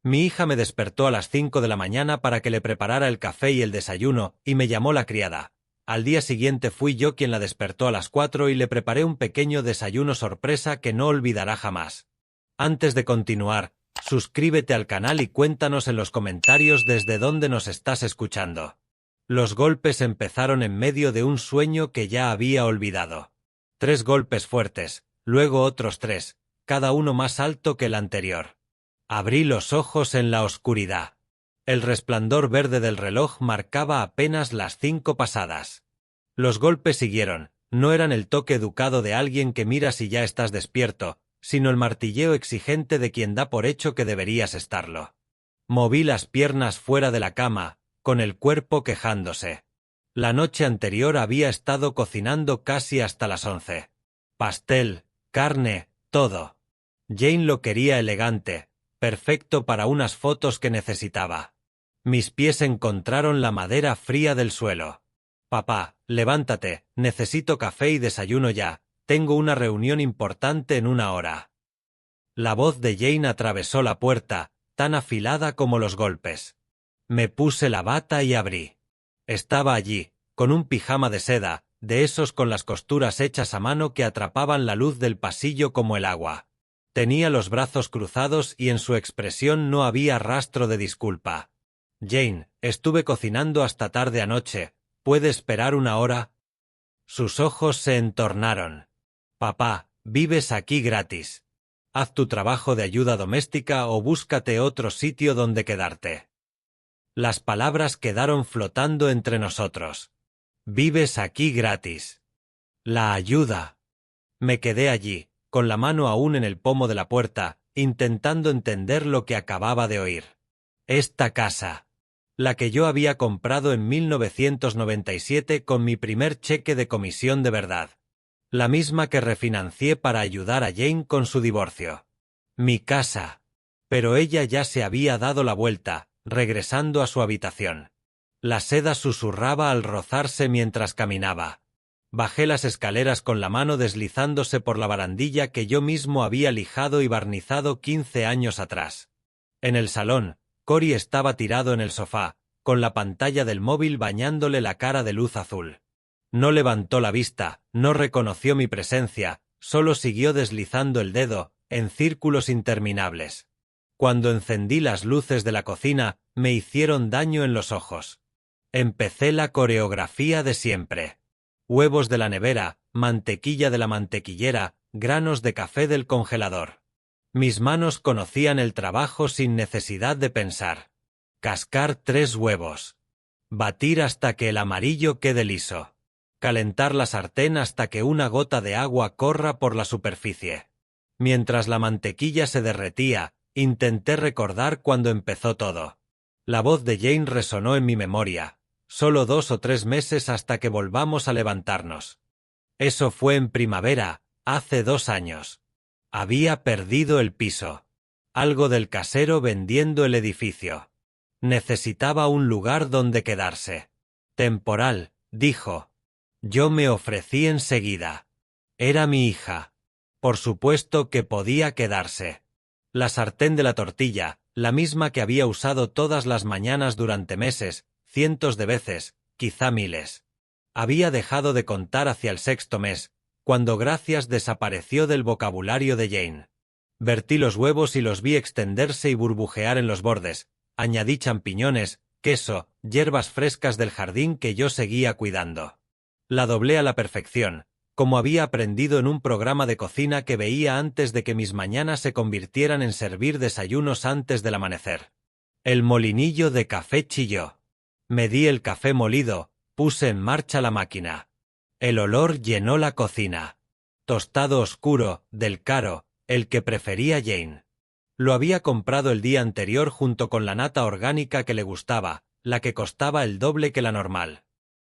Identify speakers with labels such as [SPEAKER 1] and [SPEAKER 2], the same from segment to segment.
[SPEAKER 1] Mi hija me despertó a las 5 de la mañana para que le preparara el café y el desayuno, y me llamó la criada. Al día siguiente fui yo quien la despertó a las 4 y le preparé un pequeño desayuno sorpresa que no olvidará jamás. Antes de continuar, suscríbete al canal y cuéntanos en los comentarios desde dónde nos estás escuchando. Los golpes empezaron en medio de un sueño que ya había olvidado. 3 golpes fuertes, luego otros 3, cada uno más alto que el anterior. Abrí los ojos en la oscuridad. El resplandor verde del reloj marcaba apenas las 5 pasadas. Los golpes siguieron, no eran el toque educado de alguien que mira si ya estás despierto, sino el martilleo exigente de quien da por hecho que deberías estarlo. Moví las piernas fuera de la cama, con el cuerpo quejándose. La noche anterior había estado cocinando casi hasta las 11. Pastel, carne, todo. Jane lo quería elegante, perfecto para unas fotos que necesitaba. Mis pies encontraron la madera fría del suelo. Papá, levántate, necesito café y desayuno ya, tengo una reunión importante en 1 hora. La voz de Jane atravesó la puerta, tan afilada como los golpes. Me puse la bata y abrí. Estaba allí, con un pijama de seda, de esos con las costuras hechas a mano que atrapaban la luz del pasillo como el agua. Tenía los brazos cruzados y en su expresión no había rastro de disculpa. Jane, estuve cocinando hasta tarde anoche, ¿puede esperar 1 hora? Sus ojos se entornaron. Papá, vives aquí gratis. Haz tu trabajo de ayuda doméstica o búscate otro sitio donde quedarte. Las palabras quedaron flotando entre nosotros. Vives aquí gratis. La ayuda. Me quedé allí, con la mano aún en el pomo de la puerta, intentando entender lo que acababa de oír. Esta casa, la que yo había comprado en 1997 con mi primer cheque de comisión de verdad. La misma que refinancié para ayudar a Jane con su divorcio. Mi casa. Pero ella ya se había dado la vuelta, regresando a su habitación. La seda susurraba al rozarse mientras caminaba. Bajé las escaleras con la mano deslizándose por la barandilla que yo mismo había lijado y barnizado 15 años atrás. En el salón, Cory estaba tirado en el sofá, con la pantalla del móvil bañándole la cara de luz azul. No levantó la vista, no reconoció mi presencia, solo siguió deslizando el dedo, en círculos interminables. Cuando encendí las luces de la cocina, me hicieron daño en los ojos. Empecé la coreografía de siempre. Huevos de la nevera, mantequilla de la mantequillera, granos de café del congelador. Mis manos conocían el trabajo sin necesidad de pensar. Cascar 3 huevos. Batir hasta que el amarillo quede liso. Calentar la sartén hasta que una gota de agua corra por la superficie. Mientras la mantequilla se derretía, intenté recordar cuándo empezó todo. La voz de Jane resonó en mi memoria. Solo 2 o 3 meses hasta que volvamos a levantarnos. Eso fue en primavera, hace 2 años. Había perdido el piso. Algo del casero vendiendo el edificio. Necesitaba un lugar donde quedarse. Temporal, dijo. Yo me ofrecí enseguida. Era mi hija. Por supuesto que podía quedarse. La sartén de la tortilla, la misma que había usado todas las mañanas durante meses, cientos de veces, quizá miles. Había dejado de contar hacia el 6.º mes, cuando Gracias desapareció del vocabulario de Jane. Vertí los huevos y los vi extenderse y burbujear en los bordes. Añadí champiñones, queso, hierbas frescas del jardín que yo seguía cuidando. La doblé a la perfección, como había aprendido en un programa de cocina que veía antes de que mis mañanas se convirtieran en servir desayunos antes del amanecer. El molinillo de café chilló. Medí el café molido, puse en marcha la máquina. El olor llenó la cocina. Tostado oscuro, del caro, el que prefería Jane. Lo había comprado el día anterior junto con la nata orgánica que le gustaba, la que costaba el doble que la normal.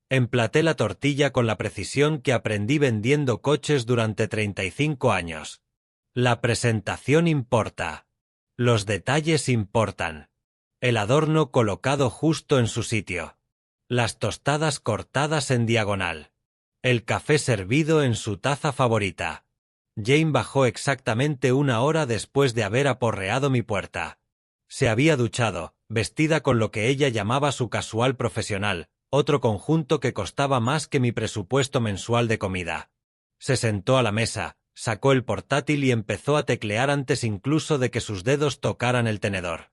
[SPEAKER 1] Emplaté la tortilla con la precisión que aprendí vendiendo coches durante 35 años. La presentación importa. Los detalles importan. El adorno colocado justo en su sitio. Las tostadas cortadas en diagonal. El café servido en su taza favorita. Jane bajó exactamente 1 hora después de haber aporreado mi puerta. Se había duchado, vestida con lo que ella llamaba su casual profesional, otro conjunto que costaba más que mi presupuesto mensual de comida. Se sentó a la mesa, sacó el portátil y empezó a teclear antes incluso de que sus dedos tocaran el tenedor.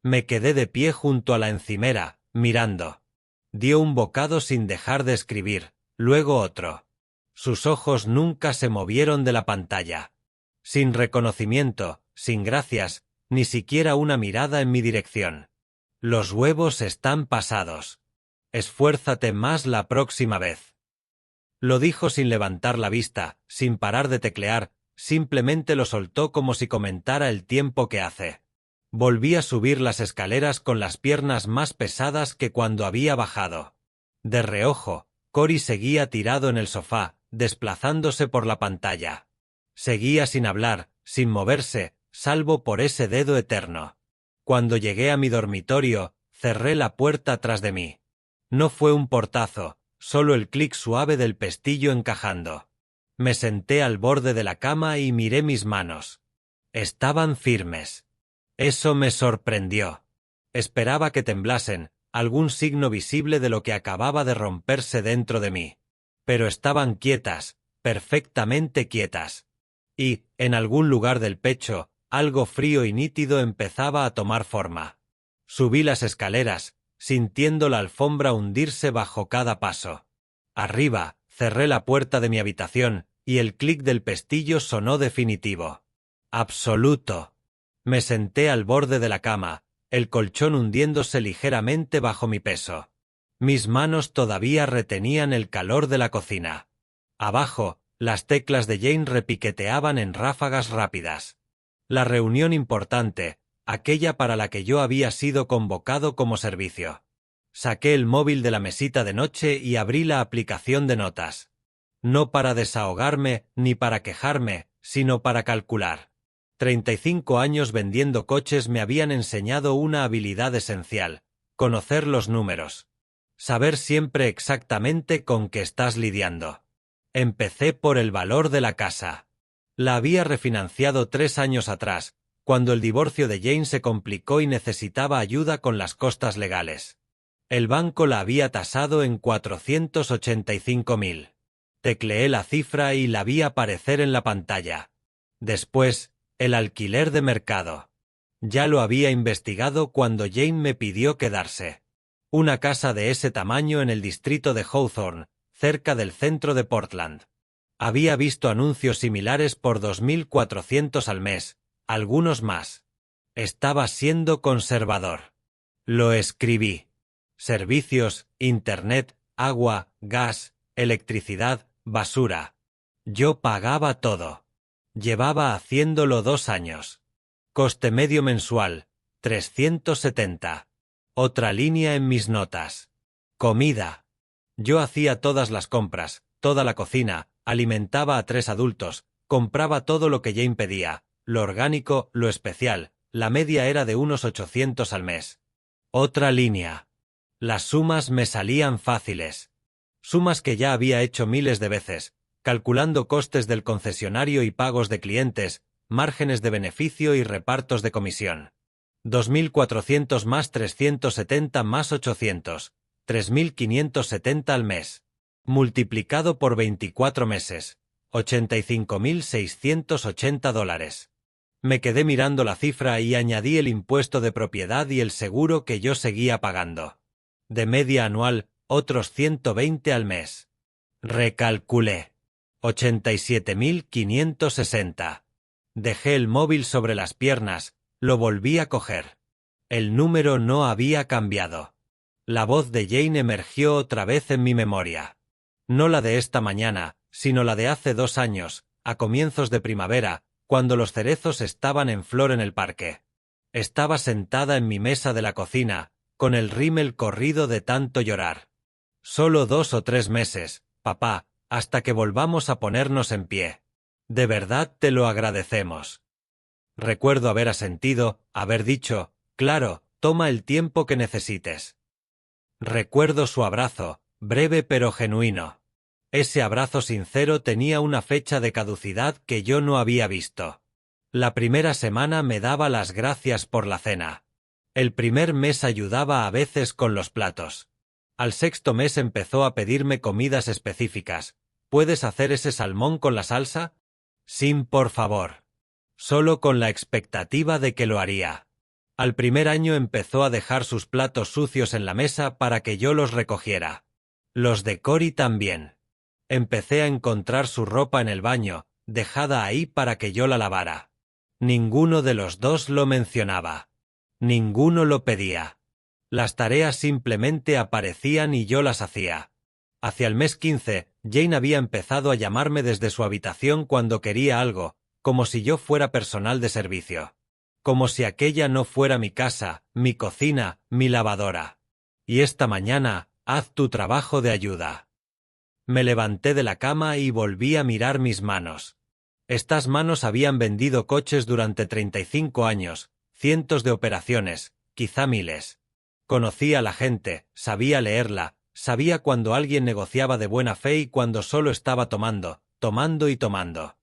[SPEAKER 1] Me quedé de pie junto a la encimera, mirando. Dio un bocado sin dejar de escribir, luego otro. Sus ojos nunca se movieron de la pantalla. Sin reconocimiento, sin gracias, ni siquiera una mirada en mi dirección. Los huevos están pasados. Esfuérzate más la próxima vez. Lo dijo sin levantar la vista, sin parar de teclear, simplemente lo soltó como si comentara el tiempo que hace. Volví a subir las escaleras con las piernas más pesadas que cuando había bajado. De reojo, Cory seguía tirado en el sofá, desplazándose por la pantalla. Seguía sin hablar, sin moverse, salvo por ese dedo eterno. Cuando llegué a mi dormitorio, cerré la puerta tras de mí. No fue un portazo, solo el clic suave del pestillo encajando. Me senté al borde de la cama y miré mis manos. Estaban firmes. Eso me sorprendió. Esperaba que temblasen, algún signo visible de lo que acababa de romperse dentro de mí. Pero estaban quietas, perfectamente quietas. Y, en algún lugar del pecho, algo frío y nítido empezaba a tomar forma. Subí las escaleras, sintiendo la alfombra hundirse bajo cada paso. Arriba, cerré la puerta de mi habitación, y el clic del pestillo sonó definitivo. Absoluto. Me senté al borde de la cama, el colchón hundiéndose ligeramente bajo mi peso. Mis manos todavía retenían el calor de la cocina. Abajo, las teclas de Jane repiqueteaban en ráfagas rápidas. La reunión importante, aquella para la que yo había sido convocado como servicio. Saqué el móvil de la mesita de noche y abrí la aplicación de notas. No para desahogarme ni para quejarme, sino para calcular. 35 años vendiendo coches me habían enseñado una habilidad esencial: conocer los números. Saber siempre exactamente con qué estás lidiando. Empecé por el valor de la casa. La había refinanciado 3 años atrás, cuando el divorcio de Jane se complicó y necesitaba ayuda con las costas legales. El banco la había tasado en 485.000. Tecleé la cifra y la vi aparecer en la pantalla. Después, el alquiler de mercado. Ya lo había investigado cuando Jane me pidió quedarse. Una casa de ese tamaño en el distrito de Hawthorne, cerca del centro de Portland. Había visto anuncios similares por 2.400 al mes, algunos más. Estaba siendo conservador. Lo escribí. Servicios, internet, agua, gas, electricidad, basura. Yo pagaba todo. Llevaba haciéndolo 2 años. Coste medio mensual, 370. Otra línea en mis notas. Comida. Yo hacía todas las compras, toda la cocina, alimentaba a 3 adultos, compraba todo lo que Jane pedía, lo orgánico, lo especial, la media era de unos 800 al mes. Otra línea. Las sumas me salían fáciles. Sumas que ya había hecho miles de veces, calculando costes del concesionario y pagos de clientes, márgenes de beneficio y repartos de comisión. 2.400 más 370 más 800, 3.570 al mes. Multiplicado por 24 meses, $85.680. Me quedé mirando la cifra y añadí el impuesto de propiedad y el seguro que yo seguía pagando. De media anual, otros 120 al mes. Recalculé. 87.560. Dejé el móvil sobre las piernas, lo volví a coger. El número no había cambiado. La voz de Jane emergió otra vez en mi memoria. No la de esta mañana, sino la de hace 2 años, a comienzos de primavera, cuando los cerezos estaban en flor en el parque. Estaba sentada en mi mesa de la cocina, con el rímel corrido de tanto llorar. Solo 2 o 3 meses, papá, hasta que volvamos a ponernos en pie. De verdad te lo agradecemos. Recuerdo haber asentido, haber dicho, claro, toma el tiempo que necesites. Recuerdo su abrazo, breve pero genuino. Ese abrazo sincero tenía una fecha de caducidad que yo no había visto. La primera semana me daba las gracias por la cena. El primer mes ayudaba a veces con los platos. Al sexto mes empezó a pedirme comidas específicas. ¿Puedes hacer ese salmón con la salsa? Sin, por favor. Solo con la expectativa de que lo haría. Al primer año empezó a dejar sus platos sucios en la mesa para que yo los recogiera. Los de Cory también. Empecé a encontrar su ropa en el baño, dejada ahí para que yo la lavara. Ninguno de los dos lo mencionaba. Ninguno lo pedía. Las tareas simplemente aparecían y yo las hacía. Hacia el mes 15, Jane había empezado a llamarme desde su habitación cuando quería algo, como si yo fuera personal de servicio. Como si aquella no fuera mi casa, mi cocina, mi lavadora. Y esta mañana, haz tu trabajo de ayuda. Me levanté de la cama y volví a mirar mis manos. Estas manos habían vendido coches durante 35 años, cientos de operaciones, quizá miles. Conocía a la gente, sabía leerla, sabía cuando alguien negociaba de buena fe y cuando solo estaba tomando, tomando y tomando.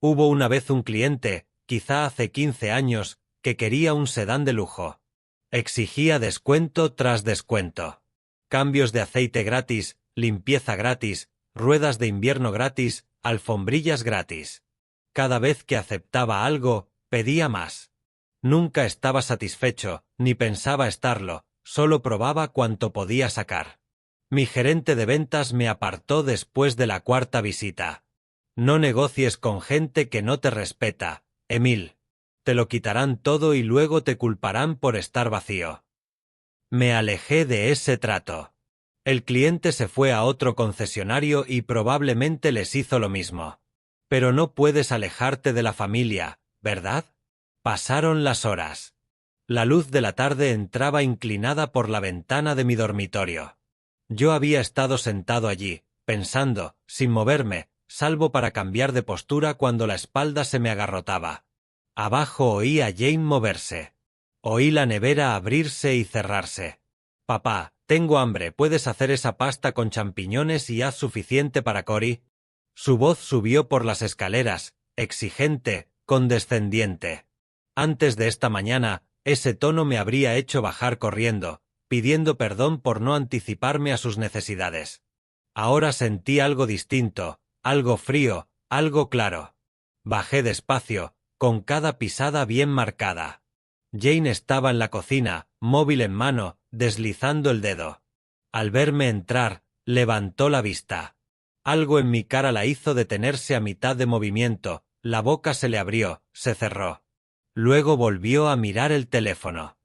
[SPEAKER 1] Hubo una vez un cliente, quizá hace 15 años, que quería un sedán de lujo. Exigía descuento tras descuento. Cambios de aceite gratis, limpieza gratis, ruedas de invierno gratis, alfombrillas gratis. Cada vez que aceptaba algo, pedía más. Nunca estaba satisfecho, ni pensaba estarlo, solo probaba cuanto podía sacar. Mi gerente de ventas me apartó después de la cuarta visita. No negocies con gente que no te respeta, Emil. Te lo quitarán todo y luego te culparán por estar vacío. Me alejé de ese trato. El cliente se fue a otro concesionario y probablemente les hizo lo mismo. Pero no puedes alejarte de la familia, ¿verdad? Pasaron las horas. La luz de la tarde entraba inclinada por la ventana de mi dormitorio. Yo había estado sentado allí, pensando, sin moverme, salvo para cambiar de postura cuando la espalda se me agarrotaba. Abajo oí a Jane moverse. Oí la nevera abrirse y cerrarse. Papá, tengo hambre, ¿puedes hacer esa pasta con champiñones y haz suficiente para Cory? Su voz subió por las escaleras, exigente, condescendiente. Antes de esta mañana, ese tono me habría hecho bajar corriendo, pidiendo perdón por no anticiparme a sus necesidades. Ahora sentí algo distinto, algo frío, algo claro. Bajé despacio, con cada pisada bien marcada. Jane estaba en la cocina, móvil en mano, deslizando el dedo. Al verme entrar, levantó la vista. Algo en mi cara la hizo detenerse a mitad de movimiento, la boca se le abrió, se cerró. Luego volvió a mirar el teléfono.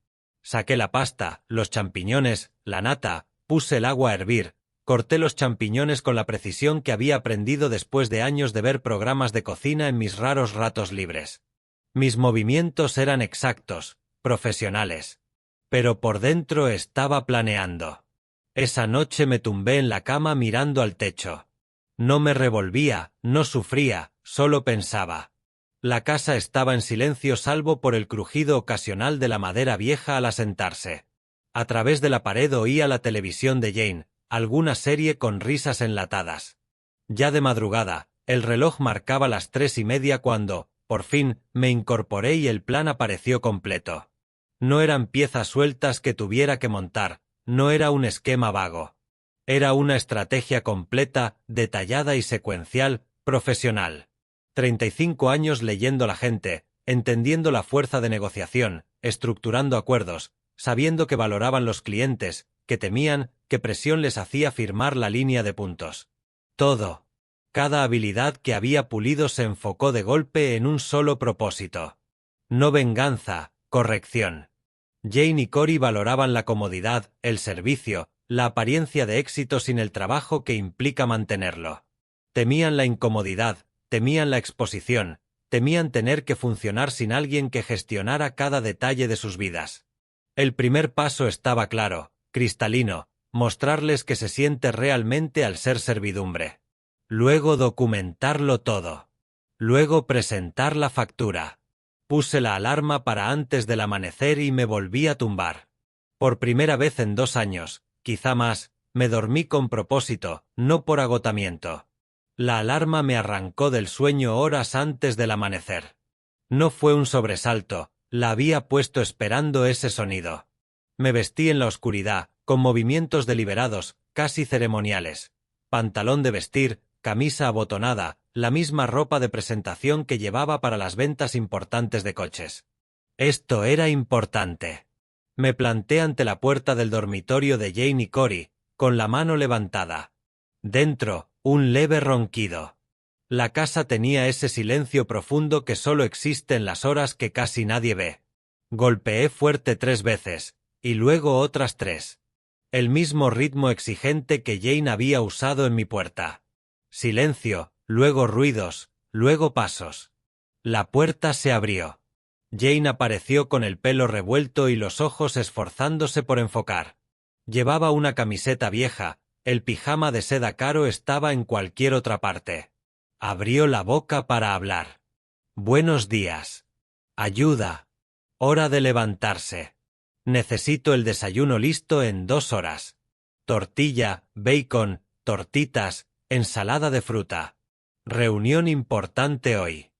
[SPEAKER 1] Saqué la pasta, los champiñones, la nata, puse el agua a hervir, corté los champiñones con la precisión que había aprendido después de años de ver programas de cocina en mis raros ratos libres. Mis movimientos eran exactos, profesionales. Pero por dentro estaba planeando. Esa noche me tumbé en la cama mirando al techo. No me revolvía, no sufría, solo pensaba. La casa estaba en silencio salvo por el crujido ocasional de la madera vieja al asentarse. A través de la pared oía la televisión de Jane, alguna serie con risas enlatadas. Ya de madrugada, el reloj marcaba las 3:30 cuando, por fin, me incorporé y el plan apareció completo. No eran piezas sueltas que tuviera que montar, no era un esquema vago. Era una estrategia completa, detallada y secuencial, profesional. 35 años leyendo la gente, entendiendo la fuerza de negociación, estructurando acuerdos, sabiendo que valoraban los clientes, que temían, qué presión les hacía firmar la línea de puntos. Todo. Cada habilidad que había pulido se enfocó de golpe en un solo propósito. No venganza, corrección. Jane y Cory valoraban la comodidad, el servicio, la apariencia de éxito sin el trabajo que implica mantenerlo. Temían la incomodidad, temían la exposición, temían tener que funcionar sin alguien que gestionara cada detalle de sus vidas. El primer paso estaba claro, cristalino, mostrarles que se siente realmente al ser servidumbre. Luego documentarlo todo. Luego presentar la factura. Puse la alarma para antes del amanecer y me volví a tumbar. Por primera vez en 2 años, quizá más, me dormí con propósito, no por agotamiento. La alarma me arrancó del sueño horas antes del amanecer. No fue un sobresalto, la había puesto esperando ese sonido. Me vestí en la oscuridad, con movimientos deliberados, casi ceremoniales. Pantalón de vestir, camisa abotonada, la misma ropa de presentación que llevaba para las ventas importantes de coches. Esto era importante. Me planté ante la puerta del dormitorio de Jane y Cory, con la mano levantada. Dentro, un leve ronquido. La casa tenía ese silencio profundo que solo existe en las horas que casi nadie ve. Golpeé fuerte 3 veces, y luego otras 3. El mismo ritmo exigente que Jane había usado en mi puerta. Silencio, luego ruidos, luego pasos. La puerta se abrió. Jane apareció con el pelo revuelto y los ojos esforzándose por enfocar. Llevaba una camiseta vieja, el pijama de seda caro estaba en cualquier otra parte. Abrió la boca para hablar. Buenos días. Ayuda. Hora de levantarse. Necesito el desayuno listo en 2 horas. Tortilla, bacon, tortitas, ensalada de fruta. Reunión importante hoy.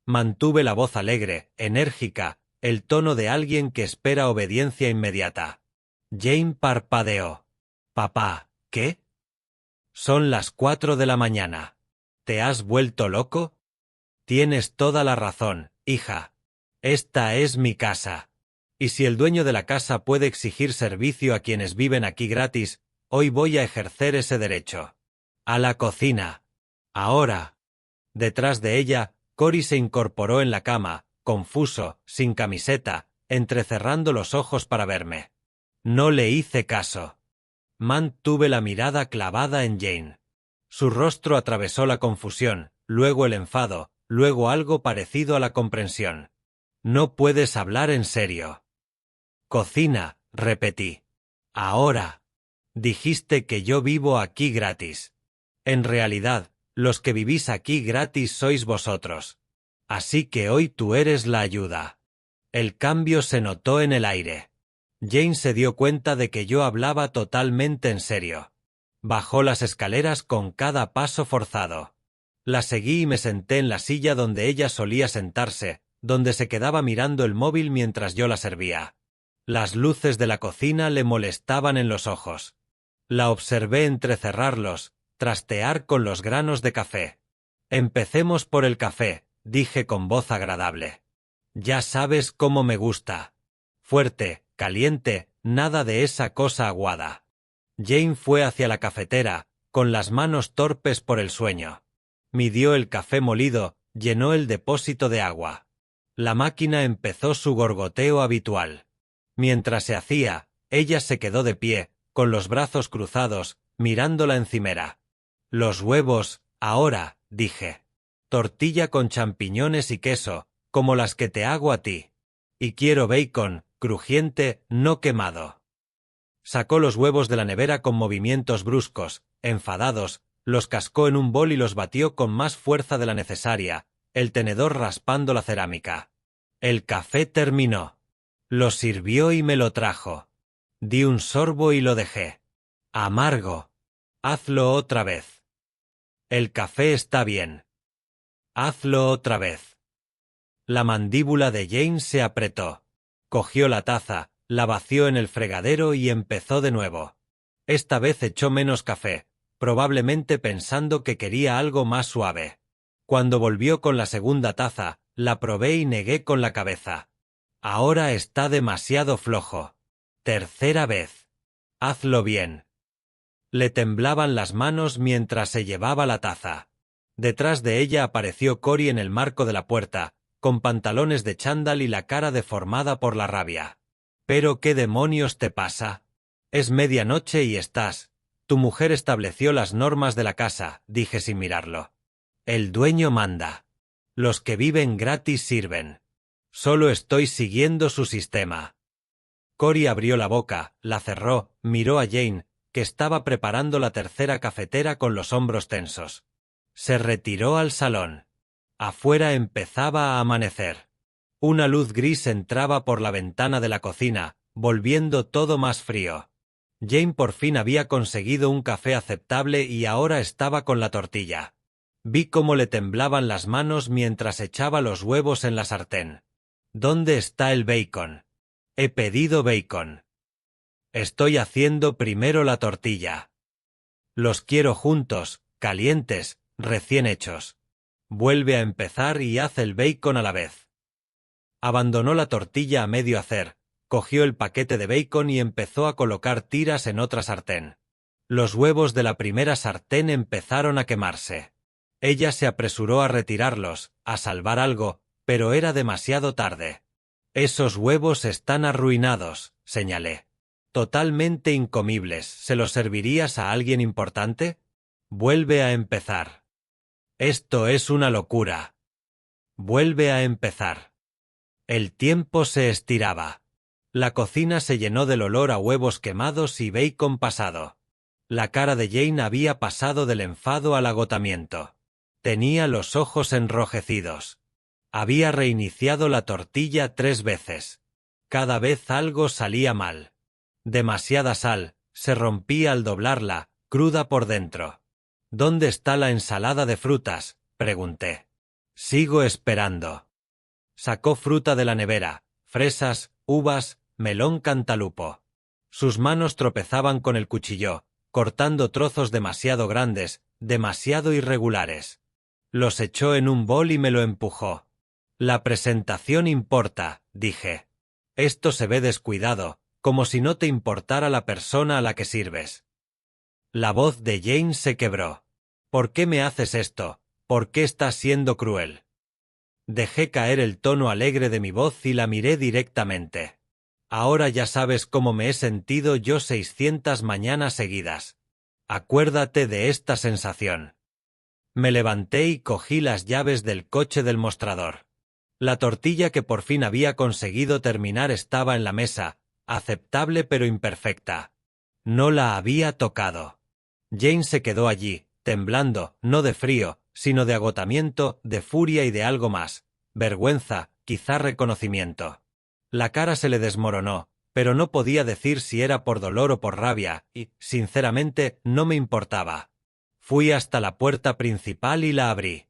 [SPEAKER 1] Mantuve la voz alegre, enérgica, el tono de alguien que espera obediencia inmediata. Jane parpadeó. Papá, ¿qué? Son las 4 de la mañana. ¿Te has vuelto loco? Tienes toda la razón, hija. Esta es mi casa. Y si el dueño de la casa puede exigir servicio a quienes viven aquí gratis, hoy voy a ejercer ese derecho. A la cocina. Ahora. Detrás de ella, Cory se incorporó en la cama, confuso, sin camiseta, entrecerrando los ojos para verme. No le hice caso. Mantuve la mirada clavada en Jane. Su rostro atravesó la confusión, luego el enfado, luego algo parecido a la comprensión. No puedes hablar en serio. Cocina, repetí. Ahora. Dijiste que yo vivo aquí gratis. En realidad, los que vivís aquí gratis sois vosotros. Así que hoy tú eres la ayuda. El cambio se notó en el aire. Jane se dio cuenta de que yo hablaba totalmente en serio. Bajó las escaleras con cada paso forzado. La seguí y me senté en la silla donde ella solía sentarse, donde se quedaba mirando el móvil mientras yo la servía. Las luces de la cocina le molestaban en los ojos. La observé entrecerrarlos, trastear con los granos de café. Empecemos por el café, dije con voz agradable. Ya sabes cómo me gusta. Fuerte, caliente, nada de esa cosa aguada. Jane fue hacia la cafetera, con las manos torpes por el sueño. Midió el café molido, llenó el depósito de agua. La máquina empezó su gorgoteo habitual. Mientras se hacía, ella se quedó de pie, con los brazos cruzados, mirando la encimera. Los huevos, ahora, dije. Tortilla con champiñones y queso, como las que te hago a ti. Y quiero bacon, crujiente, no quemado. Sacó los huevos de la nevera con movimientos bruscos, enfadados, los cascó en un bol y los batió con más fuerza de la necesaria, el tenedor raspando la cerámica. El café terminó. Lo sirvió y me lo trajo. Di un sorbo y lo dejé. Amargo. Hazlo otra vez. El café está bien. Hazlo otra vez. La mandíbula de Jane se apretó. Cogió la taza, la vació en el fregadero y empezó de nuevo. Esta vez echó menos café, probablemente pensando que quería algo más suave. Cuando volvió con la segunda taza, la probé y negué con la cabeza. Ahora está demasiado flojo. Tercera vez. Hazlo bien. Le temblaban las manos mientras se llevaba la taza. Detrás de ella apareció Cory en el marco de la puerta, con pantalones de chándal y la cara deformada por la rabia. ¿Pero qué demonios te pasa? Es medianoche y estás. Tu mujer estableció las normas de la casa, dije sin mirarlo. El dueño manda. Los que viven gratis sirven. Solo estoy siguiendo su sistema. Cory abrió la boca, la cerró, miró a Jane, que estaba preparando la tercera cafetera con los hombros tensos. Se retiró al salón. Afuera empezaba a amanecer. Una luz gris entraba por la ventana de la cocina, volviendo todo más frío. Jane por fin había conseguido un café aceptable y ahora estaba con la tortilla. Vi cómo le temblaban las manos mientras echaba los huevos en la sartén. ¿Dónde está el bacon? He pedido bacon. Estoy haciendo primero la tortilla. Los quiero juntos, calientes, recién hechos. Vuelve a empezar y haz el bacon a la vez. Abandonó la tortilla a medio hacer, cogió el paquete de bacon y empezó a colocar tiras en otra sartén. Los huevos de la primera sartén empezaron a quemarse. Ella se apresuró a retirarlos, a salvar algo, pero era demasiado tarde. Esos huevos están arruinados, señalé. Totalmente incomibles. ¿Se los servirías a alguien importante? Vuelve a empezar. Esto es una locura. Vuelve a empezar. El tiempo se estiraba. La cocina se llenó del olor a huevos quemados y bacon pasado. La cara de Jane había pasado del enfado al agotamiento. Tenía los ojos enrojecidos. Había reiniciado la tortilla 3 veces. Cada vez algo salía mal. Demasiada sal, se rompía al doblarla, cruda por dentro. ¿Dónde está la ensalada de frutas?, pregunté. Sigo esperando. Sacó fruta de la nevera, fresas, uvas, melón cantalupo. Sus manos tropezaban con el cuchillo, cortando trozos demasiado grandes, demasiado irregulares. Los echó en un bol y me lo empujó. La presentación importa, dije. Esto se ve descuidado, como si no te importara la persona a la que sirves. La voz de Jane se quebró. ¿Por qué me haces esto? ¿Por qué estás siendo cruel? Dejé caer el tono alegre de mi voz y la miré directamente. Ahora ya sabes cómo me he sentido yo 600 mañanas seguidas. Acuérdate de esta sensación. Me levanté y cogí las llaves del coche del mostrador. La tortilla que por fin había conseguido terminar estaba en la mesa, aceptable pero imperfecta. No la había tocado. Jane se quedó allí, temblando, no de frío, sino de agotamiento, de furia y de algo más, vergüenza, quizá reconocimiento. La cara se le desmoronó, pero no podía decir si era por dolor o por rabia, y, sinceramente, no me importaba. Fui hasta la puerta principal y la abrí.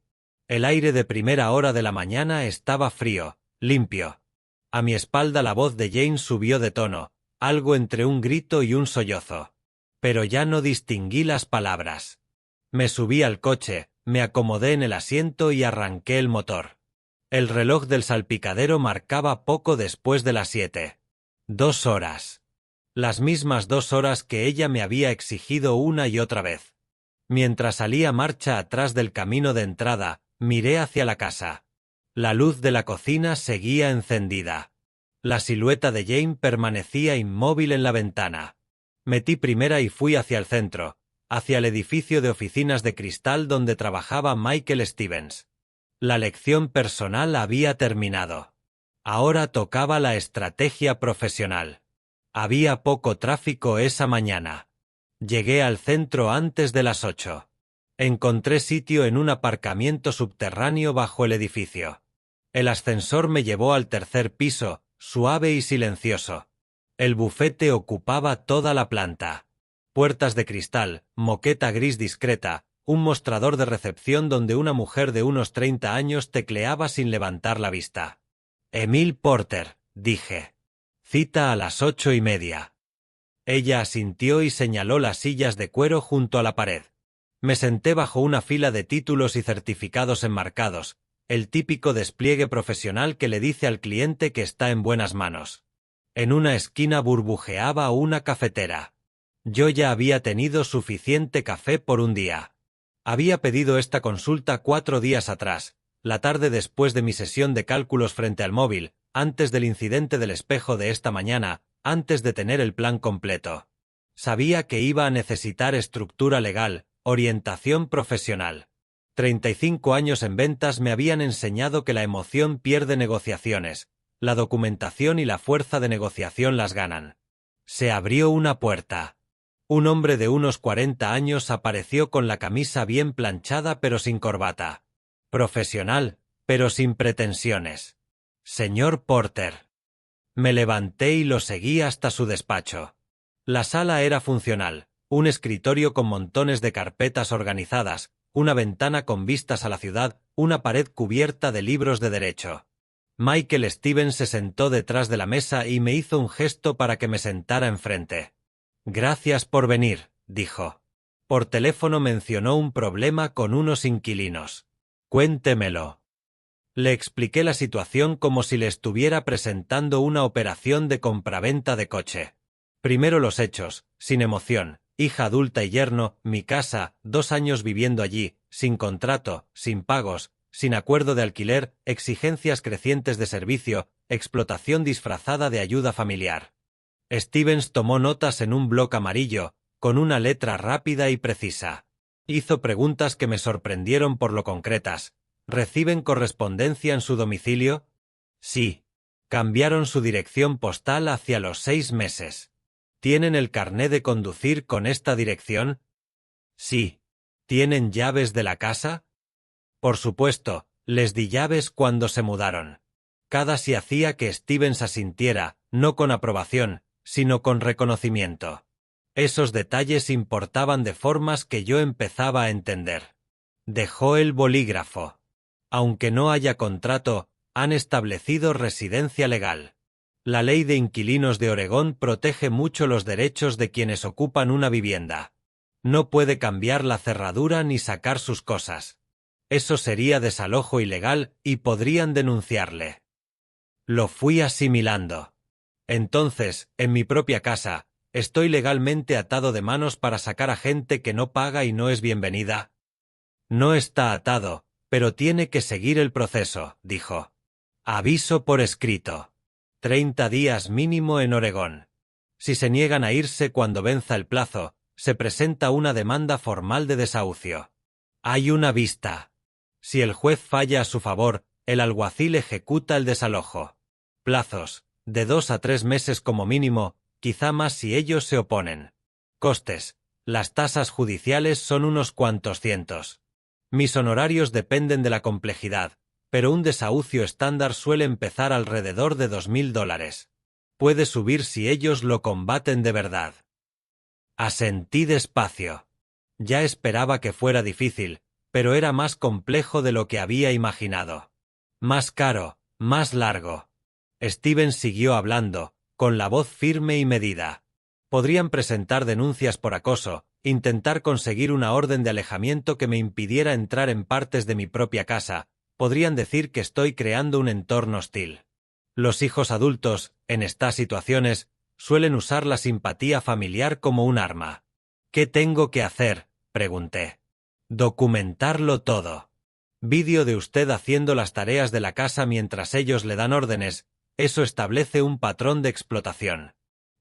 [SPEAKER 1] El aire de primera hora de la mañana estaba frío, limpio. A mi espalda la voz de Jane subió de tono, algo entre un grito y un sollozo. Pero ya no distinguí las palabras. Me subí al coche, me acomodé en el asiento y arranqué el motor. El reloj del salpicadero marcaba poco después de las 7. 2 horas. Las mismas 2 horas que ella me había exigido una y otra vez. Mientras salía marcha atrás del camino de entrada, miré hacia la casa. La luz de la cocina seguía encendida. La silueta de Jane permanecía inmóvil en la ventana. Metí primera y fui hacia el centro, hacia el edificio de oficinas de cristal donde trabajaba Michael Stevens. La lección personal había terminado. Ahora tocaba la estrategia profesional. Había poco tráfico esa mañana. Llegué al centro antes de las 8. Encontré sitio en un aparcamiento subterráneo bajo el edificio. El ascensor me llevó al 3er piso, suave y silencioso. El bufete ocupaba toda la planta. Puertas de cristal, moqueta gris discreta, un mostrador de recepción donde una mujer de unos 30 años tecleaba sin levantar la vista. Emil Porter, dije. Cita a las 8:30. Ella asintió y señaló las sillas de cuero junto a la pared. Me senté bajo una fila de títulos y certificados enmarcados, el típico despliegue profesional que le dice al cliente que está en buenas manos. En una esquina burbujeaba una cafetera. Yo ya había tenido suficiente café por un día. Había pedido esta consulta 4 días atrás, la tarde después de mi sesión de cálculos frente al móvil, antes del incidente del espejo de esta mañana, antes de tener el plan completo. Sabía que iba a necesitar estructura legal, orientación profesional. 35 años en ventas me habían enseñado que la emoción pierde negociaciones, la documentación y la fuerza de negociación las ganan. Se abrió una puerta. Un hombre de unos 40 años apareció con la camisa bien planchada pero sin corbata. Profesional, pero sin pretensiones. Señor Porter. Me levanté y lo seguí hasta su despacho. La sala era funcional, un escritorio con montones de carpetas organizadas, una ventana con vistas a la ciudad, una pared cubierta de libros de derecho. Michael Stevens se sentó detrás de la mesa y me hizo un gesto para que me sentara enfrente. Gracias por venir, dijo. Por teléfono mencionó un problema con unos inquilinos. Cuéntemelo. Le expliqué la situación como si le estuviera presentando una operación de compraventa de coche. Primero los hechos, sin emoción, hija adulta y yerno, mi casa, 2 años viviendo allí, sin contrato, sin pagos, sin acuerdo de alquiler, exigencias crecientes de servicio, explotación disfrazada de ayuda familiar. Stevens tomó notas en un bloc amarillo, con una letra rápida y precisa. Hizo preguntas que me sorprendieron por lo concretas. ¿Reciben correspondencia en su domicilio? Sí. Cambiaron su dirección postal hacia los 6 meses. ¿Tienen el carné de conducir con esta dirección? Sí. ¿Tienen llaves de la casa? Por supuesto, les di llaves cuando se mudaron. Casi hacía que Stevens asintiera, no con aprobación, sino con reconocimiento. Esos detalles importaban de formas que yo empezaba a entender. Dejó el bolígrafo. Aunque no haya contrato, han establecido residencia legal. La ley de inquilinos de Oregón protege mucho los derechos de quienes ocupan una vivienda. No puede cambiar la cerradura ni sacar sus cosas. Eso sería desalojo ilegal y podrían denunciarle. Lo fui asimilando. Entonces, en mi propia casa, ¿estoy legalmente atado de manos para sacar a gente que no paga y no es bienvenida? No está atado, pero tiene que seguir el proceso, dijo. Aviso por escrito. 30 días mínimo en Oregón. Si se niegan a irse cuando venza el plazo, se presenta una demanda formal de desahucio. Hay una vista. Si el juez falla a su favor, el alguacil ejecuta el desalojo. Plazos, de 2 a 3 meses como mínimo, quizá más si ellos se oponen. Costes, las tasas judiciales son unos cuantos cientos. Mis honorarios dependen de la complejidad, pero un desahucio estándar suele empezar alrededor de $2,000. Puede subir si ellos lo combaten de verdad. Asentí despacio. Ya esperaba que fuera difícil, pero era más complejo de lo que había imaginado. Más caro, más largo. Stevens siguió hablando, con la voz firme y medida. Podrían presentar denuncias por acoso, intentar conseguir una orden de alejamiento que me impidiera entrar en partes de mi propia casa, podrían decir que estoy creando un entorno hostil. Los hijos adultos, en estas situaciones, suelen usar la simpatía familiar como un arma. ¿Qué tengo que hacer?, pregunté. Documentarlo todo. Vídeo de usted haciendo las tareas de la casa mientras ellos le dan órdenes, eso establece un patrón de explotación.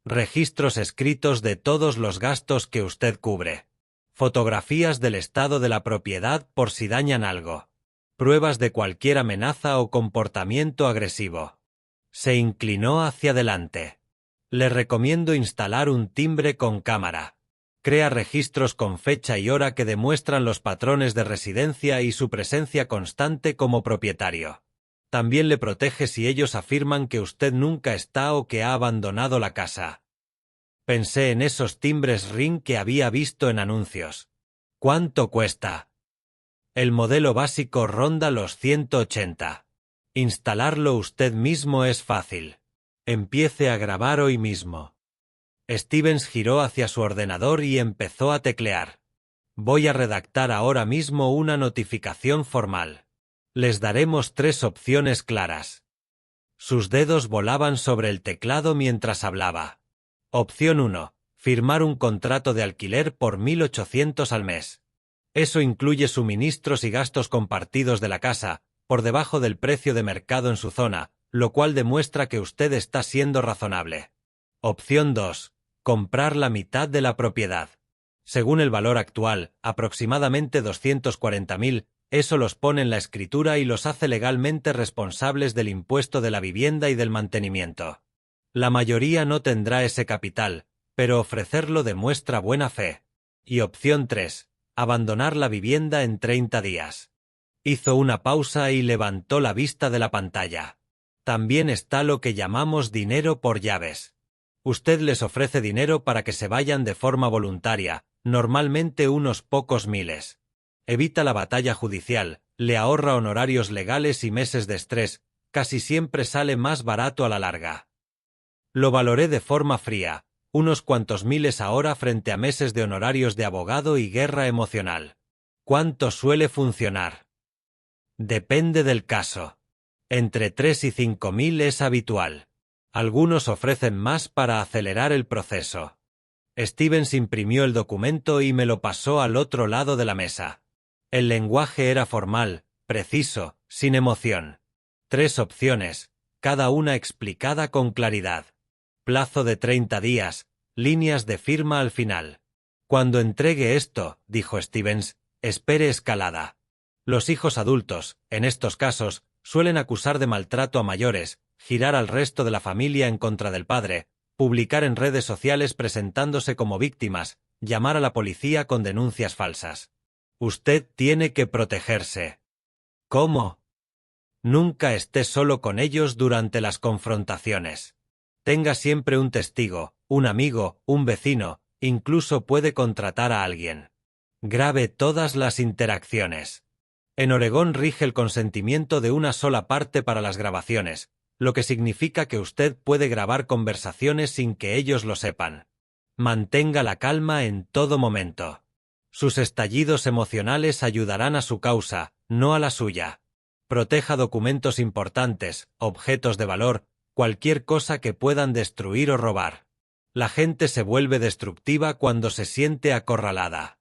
[SPEAKER 1] Registros escritos de todos los gastos que usted cubre. Fotografías del estado de la propiedad por si dañan algo. Pruebas de cualquier amenaza o comportamiento agresivo. Se inclinó hacia adelante. Le recomiendo instalar un timbre con cámara. Crea registros con fecha y hora que demuestran los patrones de residencia y su presencia constante como propietario. También le protege si ellos afirman que usted nunca está o que ha abandonado la casa. Pensé en esos timbres Ring que había visto en anuncios. ¿Cuánto cuesta? El modelo básico ronda los 180. Instalarlo usted mismo es fácil. Empiece a grabar hoy mismo. Stevens giró hacia su ordenador y empezó a teclear. Voy a redactar ahora mismo una notificación formal. Les daremos 3 opciones claras. Sus dedos volaban sobre el teclado mientras hablaba. Opción 1. Firmar un contrato de alquiler por $1,800 al mes. Eso incluye suministros y gastos compartidos de la casa, por debajo del precio de mercado en su zona, lo cual demuestra que usted está siendo razonable. Opción 2. Comprar la mitad de la propiedad. Según el valor actual, aproximadamente $240,000, eso los pone en la escritura y los hace legalmente responsables del impuesto de la vivienda y del mantenimiento. La mayoría no tendrá ese capital, pero ofrecerlo demuestra buena fe. Y opción 3. Abandonar la vivienda en 30 días. Hizo una pausa y levantó la vista de la pantalla. También está lo que llamamos dinero por llaves. Usted les ofrece dinero para que se vayan de forma voluntaria, normalmente unos pocos miles. Evita la batalla judicial, le ahorra honorarios legales y meses de estrés, casi siempre sale más barato a la larga. Lo valoré de forma fría, unos cuantos miles ahora frente a meses de honorarios de abogado y guerra emocional. ¿Cuánto suele funcionar? Depende del caso. Entre 3 y 5.000 es habitual. Algunos ofrecen más para acelerar el proceso. Stevens imprimió el documento y me lo pasó al otro lado de la mesa. El lenguaje era formal, preciso, sin emoción. 3 opciones, cada una explicada con claridad. Plazo de 30 días, líneas de firma al final. Cuando entregue esto, dijo Stevens, espere escalada. Los hijos adultos, en estos casos, suelen acusar de maltrato a mayores, girar al resto de la familia en contra del padre, publicar en redes sociales presentándose como víctimas, llamar a la policía con denuncias falsas. Usted tiene que protegerse. ¿Cómo? Nunca esté solo con ellos durante las confrontaciones. Tenga siempre un testigo, un amigo, un vecino, incluso puede contratar a alguien. Grabe todas las interacciones. En Oregón rige el consentimiento de una sola parte para las grabaciones, lo que significa que usted puede grabar conversaciones sin que ellos lo sepan. Mantenga la calma en todo momento. Sus estallidos emocionales ayudarán a su causa, no a la suya. Proteja documentos importantes, objetos de valor, cualquier cosa que puedan destruir o robar. La gente se vuelve destructiva cuando se siente acorralada.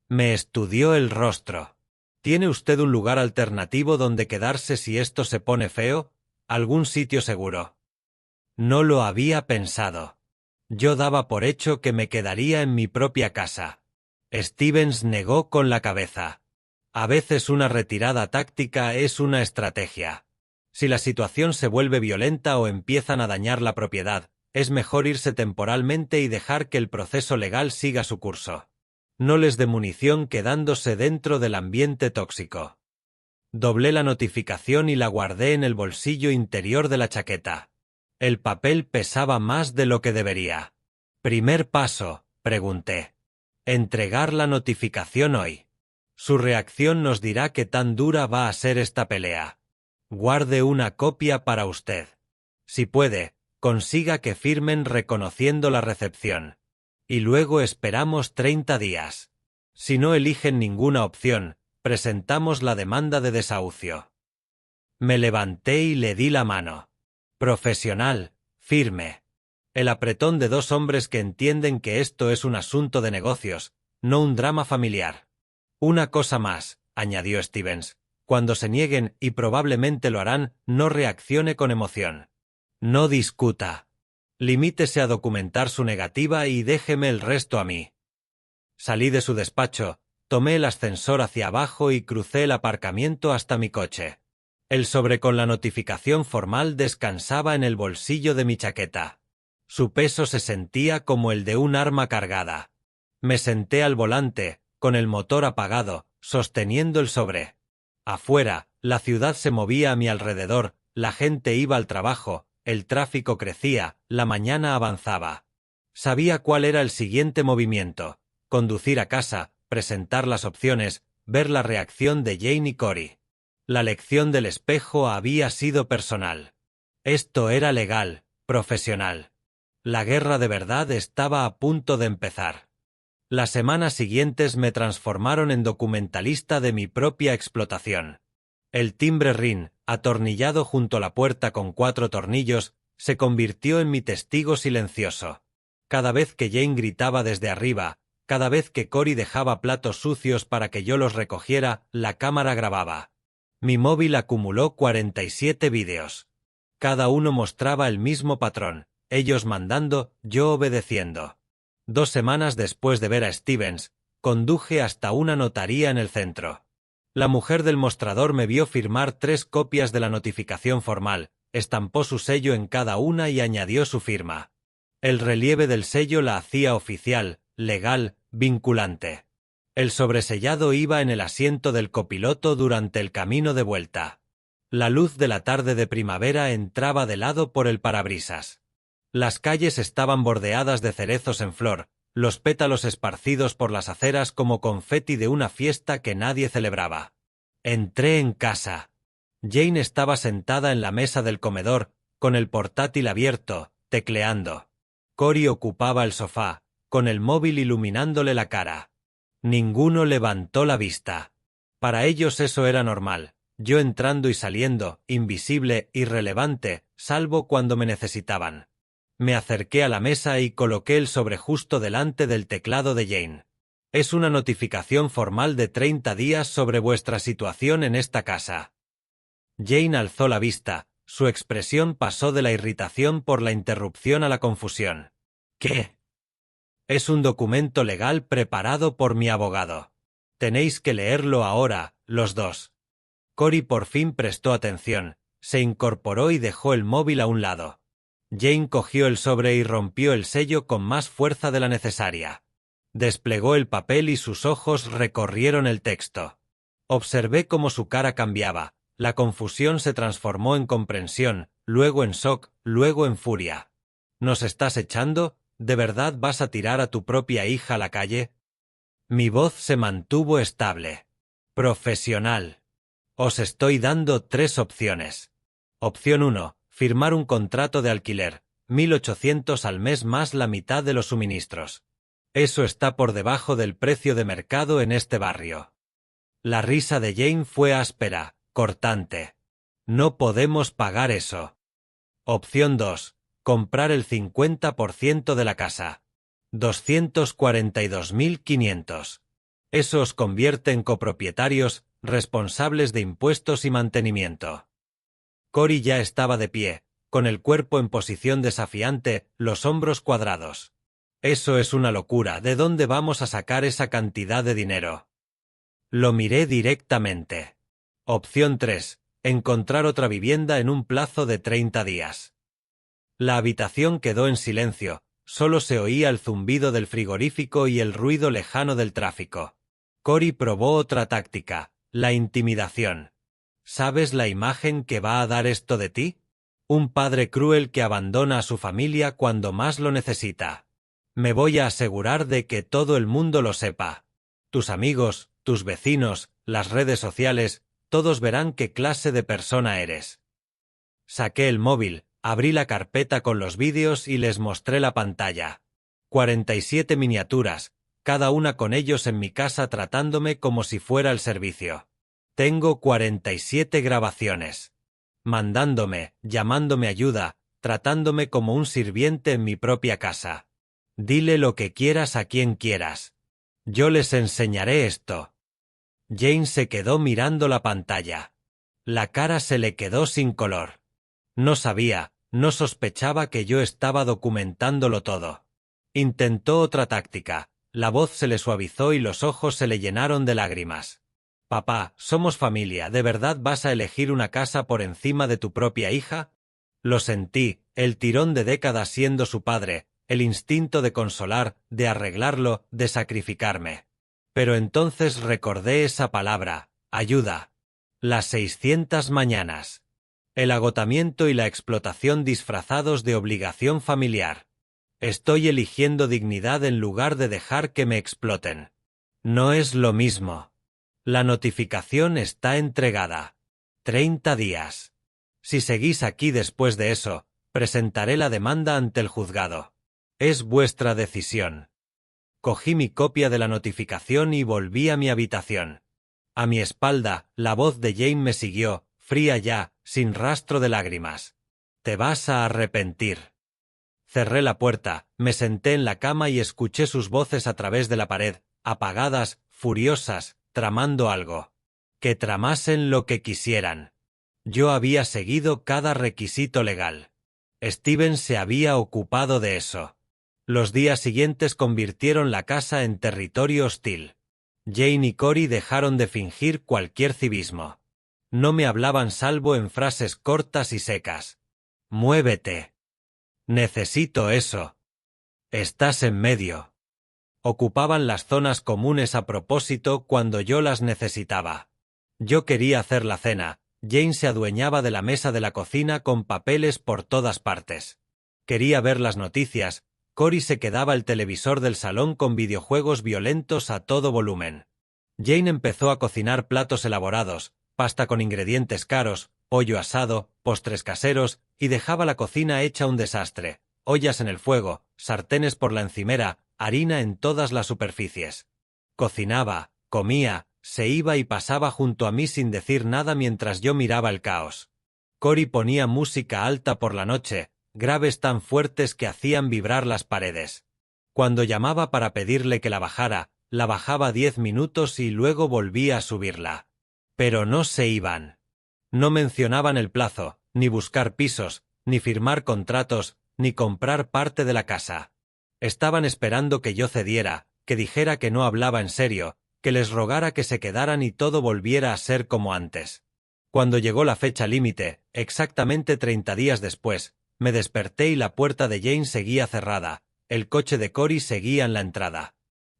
[SPEAKER 1] Me estudió el rostro. ¿Tiene usted un lugar alternativo donde quedarse si esto se pone feo? ¿Algún sitio seguro? No lo había pensado. Yo daba por hecho que me quedaría en mi propia casa. Stevens negó con la cabeza. A veces una retirada táctica es una estrategia. Si la situación se vuelve violenta o empiezan a dañar la propiedad, es mejor irse temporalmente y dejar que el proceso legal siga su curso. No les dé munición quedándose dentro del ambiente tóxico. Doblé la notificación y la guardé en el bolsillo interior de la chaqueta. El papel pesaba más de lo que debería. Primer paso, pregunté. Entregar la notificación hoy. Su reacción nos dirá qué tan dura va a ser esta pelea. Guarde una copia para usted. Si puede, consiga que firmen reconociendo la recepción. Y luego esperamos 30 días. Si no eligen ninguna opción, presentamos la demanda de desahucio. Me levanté y le di la mano. Profesional, firme. El apretón de 2 hombres que entienden que esto es un asunto de negocios, no un drama familiar. Una cosa más, añadió Stevens. Cuando se nieguen, y probablemente lo harán, no reaccione con emoción. No discuta. Limítese a documentar su negativa y déjeme el resto a mí. Salí de su despacho, tomé el ascensor hacia abajo y crucé el aparcamiento hasta mi coche. El sobre con la notificación formal descansaba en el bolsillo de mi chaqueta. Su peso se sentía como el de un arma cargada. Me senté al volante, con el motor apagado, sosteniendo el sobre. Afuera, la ciudad se movía a mi alrededor, la gente iba al trabajo, el tráfico crecía, la mañana avanzaba. Sabía cuál era el siguiente movimiento: conducir a casa, presentar las opciones, ver la reacción de Jane y Cory. La lección del espejo había sido personal. Esto era legal, profesional. La guerra de verdad estaba a punto de empezar. Las semanas siguientes me transformaron en documentalista de mi propia explotación. El timbre RIN, atornillado junto a la puerta con 4 tornillos, se convirtió en mi testigo silencioso. Cada vez que Jane gritaba desde arriba, cada vez que Cory dejaba platos sucios para que yo los recogiera, la cámara grababa. Mi móvil acumuló 47 vídeos. Cada uno mostraba el mismo patrón, ellos mandando, yo obedeciendo. 2 semanas después de ver a Stevens, conduje hasta una notaría en el centro. La mujer del mostrador me vio firmar 3 copias de la notificación formal, estampó su sello en cada una y añadió su firma. El relieve del sello la hacía oficial, legal, vinculante. El sobresellado iba en el asiento del copiloto durante el camino de vuelta. La luz de la tarde de primavera entraba de lado por el parabrisas. Las calles estaban bordeadas de cerezos en flor, los pétalos esparcidos por las aceras como confeti de una fiesta que nadie celebraba. Entré en casa. Jane estaba sentada en la mesa del comedor, con el portátil abierto, tecleando. Cory ocupaba el sofá, con el móvil iluminándole la cara. Ninguno levantó la vista. Para ellos eso era normal, yo entrando y saliendo, invisible, irrelevante, salvo cuando me necesitaban. Me acerqué a la mesa y coloqué el sobre justo delante del teclado de Jane. Es una notificación formal de 30 días sobre vuestra situación en esta casa. Jane alzó la vista, su expresión pasó de la irritación por la interrupción a la confusión. ¿Qué? Es un documento legal preparado por mi abogado. Tenéis que leerlo ahora, los dos. Cory por fin prestó atención, se incorporó y dejó el móvil a un lado. Jane cogió el sobre y rompió el sello con más fuerza de la necesaria. Desplegó el papel y sus ojos recorrieron el texto. Observé cómo su cara cambiaba, la confusión se transformó en comprensión, luego en shock, luego en furia. ¿Nos estás echando? ¿De verdad vas a tirar a tu propia hija a la calle? Mi voz se mantuvo estable. Profesional. Os estoy dando 3 opciones. Opción 1. Firmar un contrato de alquiler, 1.800 al mes más la mitad de los suministros. Eso está por debajo del precio de mercado en este barrio. La risa de Jane fue áspera, cortante. No podemos pagar eso. Opción 2. Comprar el 50% de la casa. 242.500. Eso os convierte en copropietarios, responsables de impuestos y mantenimiento. Cory ya estaba de pie, con el cuerpo en posición desafiante, los hombros cuadrados. Eso es una locura, ¿de dónde vamos a sacar esa cantidad de dinero? Lo miré directamente. Opción 3. Encontrar otra vivienda en un plazo de 30 días. La habitación quedó en silencio, solo se oía el zumbido del frigorífico y el ruido lejano del tráfico. Cory probó otra táctica, la intimidación. ¿Sabes la imagen que va a dar esto de ti? Un padre cruel que abandona a su familia cuando más lo necesita. Me voy a asegurar de que todo el mundo lo sepa. Tus amigos, tus vecinos, las redes sociales, todos verán qué clase de persona eres. Saqué el móvil, abrí la carpeta con los vídeos y les mostré la pantalla. 47 miniaturas, cada una con ellos en mi casa tratándome como si fuera el servicio. Tengo 47 grabaciones. Mandándome, llamándome ayuda, tratándome como un sirviente en mi propia casa. Dile lo que quieras a quien quieras. Yo les enseñaré esto. Jane se quedó mirando la pantalla. La cara se le quedó sin color. No sabía, no sospechaba que yo estaba documentándolo todo. Intentó otra táctica, la voz se le suavizó y los ojos se le llenaron de lágrimas. Papá, somos familia, ¿de verdad vas a elegir una casa por encima de tu propia hija? Lo sentí, el tirón de décadas siendo su padre, el instinto de consolar, de arreglarlo, de sacrificarme. Pero entonces recordé esa palabra, ayuda. Las 600 mañanas. El agotamiento y la explotación disfrazados de obligación familiar. Estoy eligiendo dignidad en lugar de dejar que me exploten. No es lo mismo. La notificación está entregada. 30 días. Si seguís aquí después de eso, presentaré la demanda ante el juzgado. Es vuestra decisión. Cogí mi copia de la notificación y volví a mi habitación. A mi espalda, la voz de Jane me siguió, fría ya, sin rastro de lágrimas. Te vas a arrepentir. Cerré la puerta, me senté en la cama y escuché sus voces a través de la pared, apagadas, furiosas, tramando algo. Que tramasen lo que quisieran. Yo había seguido cada requisito legal. Steven se había ocupado de eso. Los días siguientes convirtieron la casa en territorio hostil. Jane y Cory dejaron de fingir cualquier civismo. No me hablaban salvo en frases cortas y secas. Muévete. Necesito eso. Estás en medio. Ocupaban las zonas comunes a propósito cuando yo las necesitaba. Yo quería hacer la cena. Jane se adueñaba de la mesa de la cocina con papeles por todas partes. Quería ver las noticias. Cory se quedaba el televisor del salón con videojuegos violentos a todo volumen. Jane empezó a cocinar platos elaborados, pasta con ingredientes caros, pollo asado, postres caseros, y dejaba la cocina hecha un desastre, ollas en el fuego, sartenes por la encimera, harina en todas las superficies. Cocinaba, comía, se iba y pasaba junto a mí sin decir nada mientras yo miraba el caos. Cory ponía música alta por la noche, graves tan fuertes que hacían vibrar las paredes. Cuando llamaba para pedirle que la bajaba 10 minutos y luego volvía a subirla. Pero no se iban. No mencionaban el plazo, ni buscar pisos, ni firmar contratos, ni comprar parte de la casa. Estaban esperando que yo cediera, que dijera que no hablaba en serio, que les rogara que se quedaran y todo volviera a ser como antes. Cuando llegó la fecha límite, exactamente 30 días después, me desperté y la puerta de Jane seguía cerrada, el coche de Cory seguía en la entrada.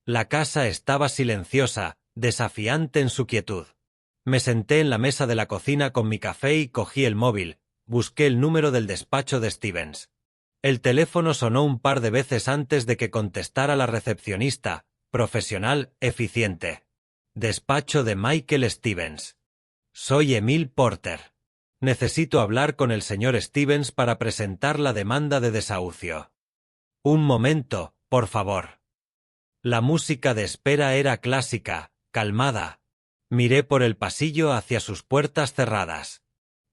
[SPEAKER 1] La casa estaba silenciosa, desafiante en su quietud. Me senté en la mesa de la cocina con mi café y cogí el móvil, busqué el número del despacho de Stevens. El teléfono sonó un par de veces antes de que contestara la recepcionista, profesional, eficiente. Despacho de Michael Stevens. Soy Emil Porter. Necesito hablar con el señor Stevens para presentar la demanda de desahucio. Un momento, por favor. La música de espera era clásica, calmada. Miré por el pasillo hacia sus puertas cerradas.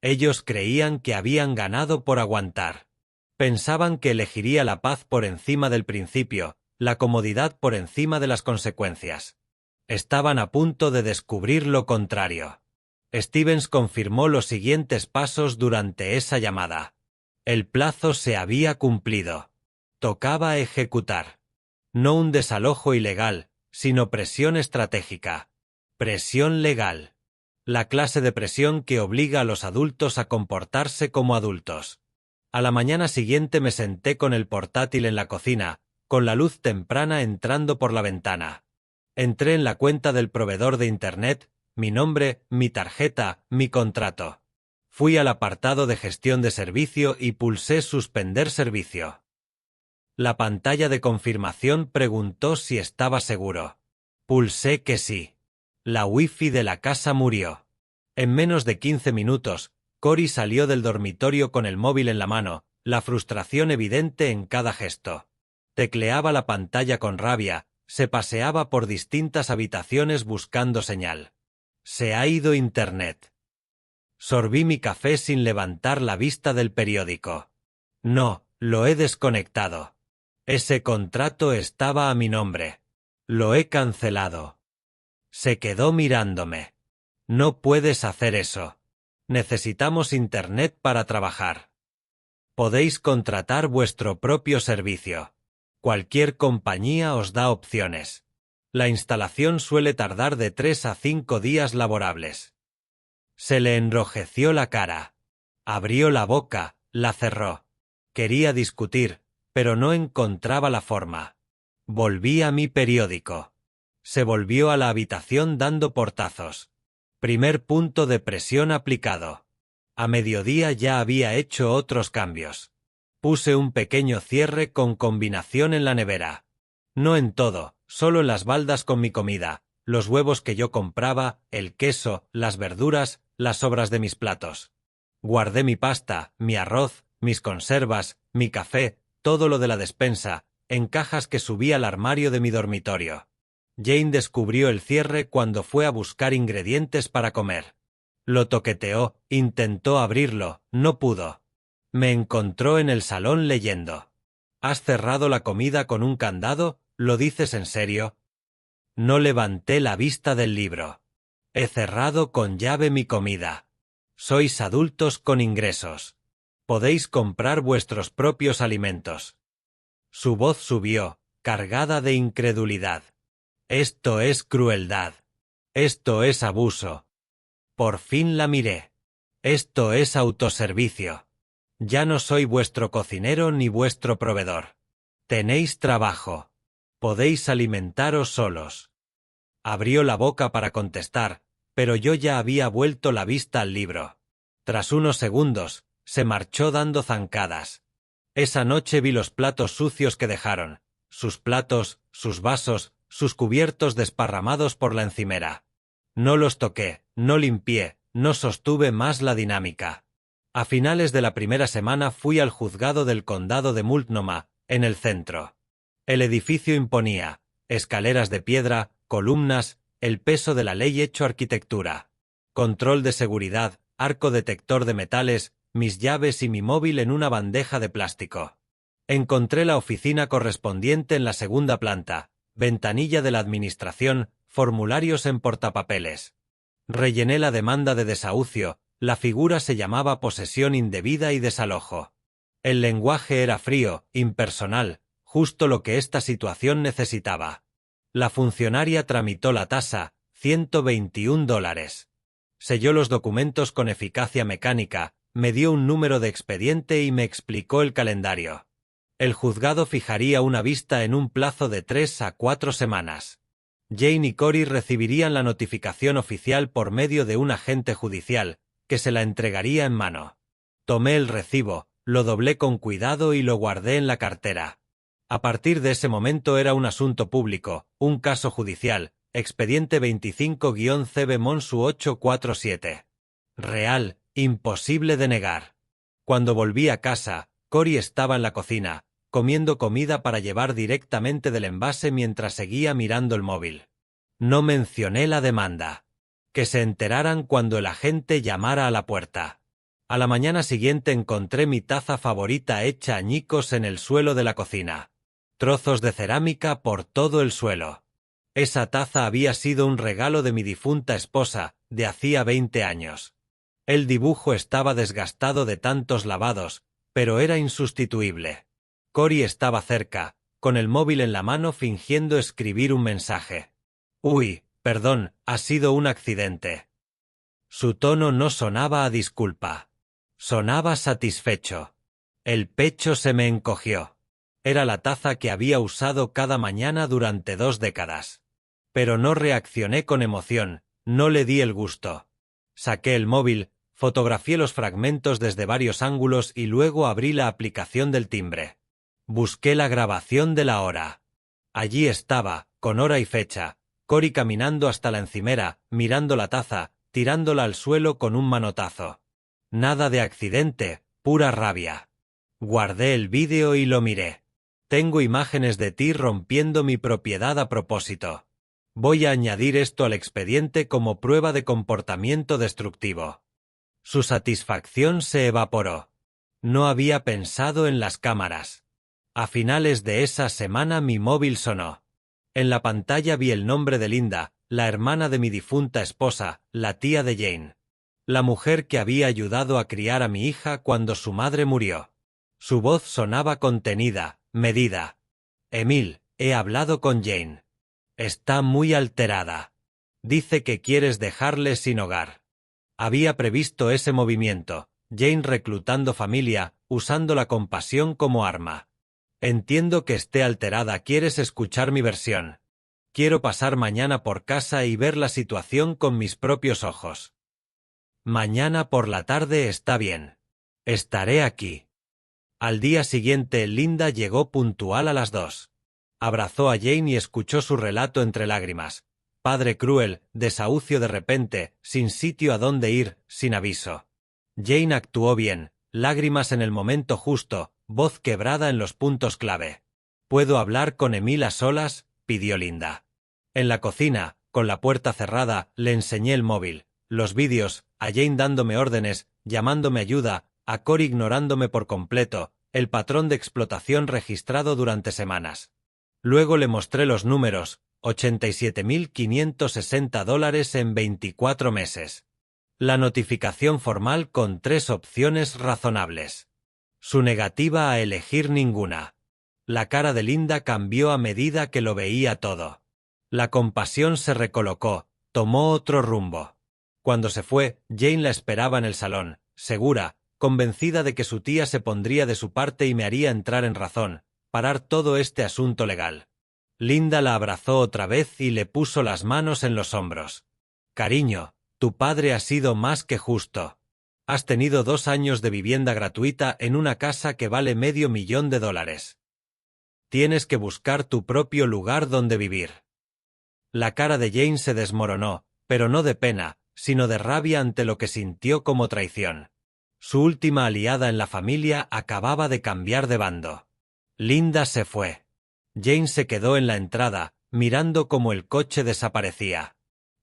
[SPEAKER 1] Ellos creían que habían ganado por aguantar. Pensaban que elegiría la paz por encima del principio, la comodidad por encima de las consecuencias. Estaban a punto de descubrir lo contrario. Stevens confirmó los siguientes pasos durante esa llamada. El plazo se había cumplido. Tocaba ejecutar. No un desalojo ilegal, sino presión estratégica. Presión legal. La clase de presión que obliga a los adultos a comportarse como adultos. A la mañana siguiente me senté con el portátil en la cocina, con la luz temprana entrando por la ventana. Entré en la cuenta del proveedor de Internet, mi nombre, mi tarjeta, mi contrato. Fui al apartado de gestión de servicio y pulsé suspender servicio. La pantalla de confirmación preguntó si estaba seguro. Pulsé que sí. La wifi de la casa murió. En menos de 15 minutos, Cory salió del dormitorio con el móvil en la mano, la frustración evidente en cada gesto. Tecleaba la pantalla con rabia, se paseaba por distintas habitaciones buscando señal. Se ha ido Internet. Sorbí mi café sin levantar la vista del periódico. No, lo he desconectado. Ese contrato estaba a mi nombre. Lo he cancelado. Se quedó mirándome. No puedes hacer eso. Necesitamos Internet para trabajar. Podéis contratar vuestro propio servicio. Cualquier compañía os da opciones. La instalación suele tardar de 3 a 5 días laborables. Se le enrojeció la cara. Abrió la boca, la cerró. Quería discutir, pero no encontraba la forma. Volví a mi periódico. Se volvió a la habitación dando portazos. Primer punto de presión aplicado. A mediodía ya había hecho otros cambios. Puse un pequeño cierre con combinación en la nevera. No en todo, solo en las baldas con mi comida, los huevos que yo compraba, el queso, las verduras, las sobras de mis platos. Guardé mi pasta, mi arroz, mis conservas, mi café, todo lo de la despensa, en cajas que subí al armario de mi dormitorio. Jane descubrió el cierre cuando fue a buscar ingredientes para comer. Lo toqueteó, intentó abrirlo, no pudo. Me encontró en el salón leyendo. ¿Has cerrado la comida con un candado? ¿Lo dices en serio? No levanté la vista del libro. He cerrado con llave mi comida. Sois adultos con ingresos. Podéis comprar vuestros propios alimentos. Su voz subió, cargada de incredulidad. Esto es crueldad. Esto es abuso. Por fin la miré. Esto es autoservicio. Ya no soy vuestro cocinero ni vuestro proveedor. Tenéis trabajo. Podéis alimentaros solos. Abrió la boca para contestar, pero yo ya había vuelto la vista al libro. Tras unos segundos, se marchó dando zancadas. Esa noche vi los platos sucios que dejaron, sus platos, sus vasos, sus cubiertos desparramados por la encimera. No los toqué, no limpié, no sostuve más la dinámica. A finales de la primera semana fui al juzgado del condado de Multnomah, en el centro. El edificio imponía escaleras de piedra, columnas, el peso de la ley hecho arquitectura. Control de seguridad, arco detector de metales, mis llaves y mi móvil en una bandeja de plástico. Encontré la oficina correspondiente en la segunda planta, ventanilla de la administración, formularios en portapapeles. Rellené la demanda de desahucio, la figura se llamaba posesión indebida y desalojo. El lenguaje era frío, impersonal, justo lo que esta situación necesitaba. La funcionaria tramitó la tasa, $121. Selló los documentos con eficacia mecánica, me dio un número de expediente y me explicó el calendario. El juzgado fijaría una vista en un plazo de 3 a 4 semanas. Jane y Cory recibirían la notificación oficial por medio de un agente judicial, que se la entregaría en mano. Tomé el recibo, lo doblé con cuidado y lo guardé en la cartera. A partir de ese momento era un asunto público, un caso judicial, expediente 25-CB Monsu 847. Real, imposible de negar. Cuando volví a casa, Cory estaba en la cocina, comiendo comida para llevar directamente del envase mientras seguía mirando el móvil. No mencioné la demanda. Que se enteraran cuando el agente llamara a la puerta. A la mañana siguiente encontré mi taza favorita hecha añicos en el suelo de la cocina. Trozos de cerámica por todo el suelo. Esa taza había sido un regalo de mi difunta esposa, de hacía 20 años. El dibujo estaba desgastado de tantos lavados, pero era insustituible. Cory estaba cerca, con el móvil en la mano fingiendo escribir un mensaje. «Uy, perdón, ha sido un accidente». Su tono no sonaba a disculpa. Sonaba satisfecho. El pecho se me encogió. Era la taza que había usado cada mañana durante 2 décadas. Pero no reaccioné con emoción, no le di el gusto. Saqué el móvil, fotografié los fragmentos desde varios ángulos y luego abrí la aplicación del timbre. Busqué la grabación de la hora. Allí estaba, con hora y fecha, Cory caminando hasta la encimera, mirando la taza, tirándola al suelo con un manotazo. Nada de accidente, pura rabia. Guardé el vídeo y lo miré. Tengo imágenes de ti rompiendo mi propiedad a propósito. Voy a añadir esto al expediente como prueba de comportamiento destructivo. Su satisfacción se evaporó. No había pensado en las cámaras. A finales de esa semana mi móvil sonó. En la pantalla vi el nombre de Linda, la hermana de mi difunta esposa, la tía de Jane. La mujer que había ayudado a criar a mi hija cuando su madre murió. Su voz sonaba contenida, medida. «Emil, he hablado con Jane. Está muy alterada. Dice que quieres dejarle sin hogar». Había previsto ese movimiento, Jane reclutando familia, usando la compasión como arma. Entiendo que esté alterada, ¿quieres escuchar mi versión? Quiero pasar mañana por casa y ver la situación con mis propios ojos. Mañana por la tarde está bien. Estaré aquí. Al día siguiente Linda llegó puntual a las 2. Abrazó a Jane y escuchó su relato entre lágrimas. Padre cruel, desahucio de repente, sin sitio a dónde ir, sin aviso. Jane actuó bien, lágrimas en el momento justo, voz quebrada en los puntos clave. ¿Puedo hablar con Emil a solas?, pidió Linda. En la cocina, con la puerta cerrada, le enseñé el móvil, los vídeos, a Jane dándome órdenes, llamándome ayuda, a Cory ignorándome por completo, el patrón de explotación registrado durante semanas. Luego le mostré los números, $87.560 en 24 meses. La notificación formal con 3 opciones razonables. Su negativa a elegir ninguna. La cara de Linda cambió a medida que lo veía todo. La compasión se recolocó, tomó otro rumbo. Cuando se fue, Jane la esperaba en el salón, segura, convencida de que su tía se pondría de su parte y me haría entrar en razón, parar todo este asunto legal. Linda la abrazó otra vez y le puso las manos en los hombros. «Cariño, tu padre ha sido más que justo. Has tenido 2 años de vivienda gratuita en una casa que vale $500,000. Tienes que buscar tu propio lugar donde vivir». La cara de Jane se desmoronó, pero no de pena, sino de rabia ante lo que sintió como traición. Su última aliada en la familia acababa de cambiar de bando. Linda se fue. Jane se quedó en la entrada, mirando cómo el coche desaparecía.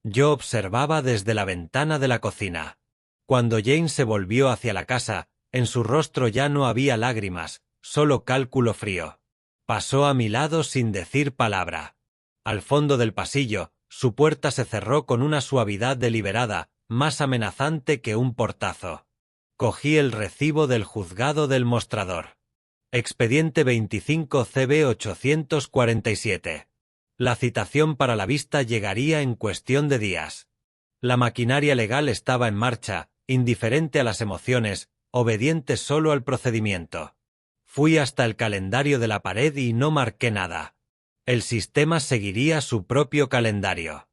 [SPEAKER 1] Yo observaba desde la ventana de la cocina. Cuando Jane se volvió hacia la casa, en su rostro ya no había lágrimas, solo cálculo frío. Pasó a mi lado sin decir palabra. Al fondo del pasillo, su puerta se cerró con una suavidad deliberada, más amenazante que un portazo. Cogí el recibo del juzgado del mostrador. Expediente 25 CB 847. La citación para la vista llegaría en cuestión de días. La maquinaria legal estaba en marcha, indiferente a las emociones, obediente solo al procedimiento. Fui hasta el calendario de la pared y no marqué nada. El sistema seguiría su propio calendario.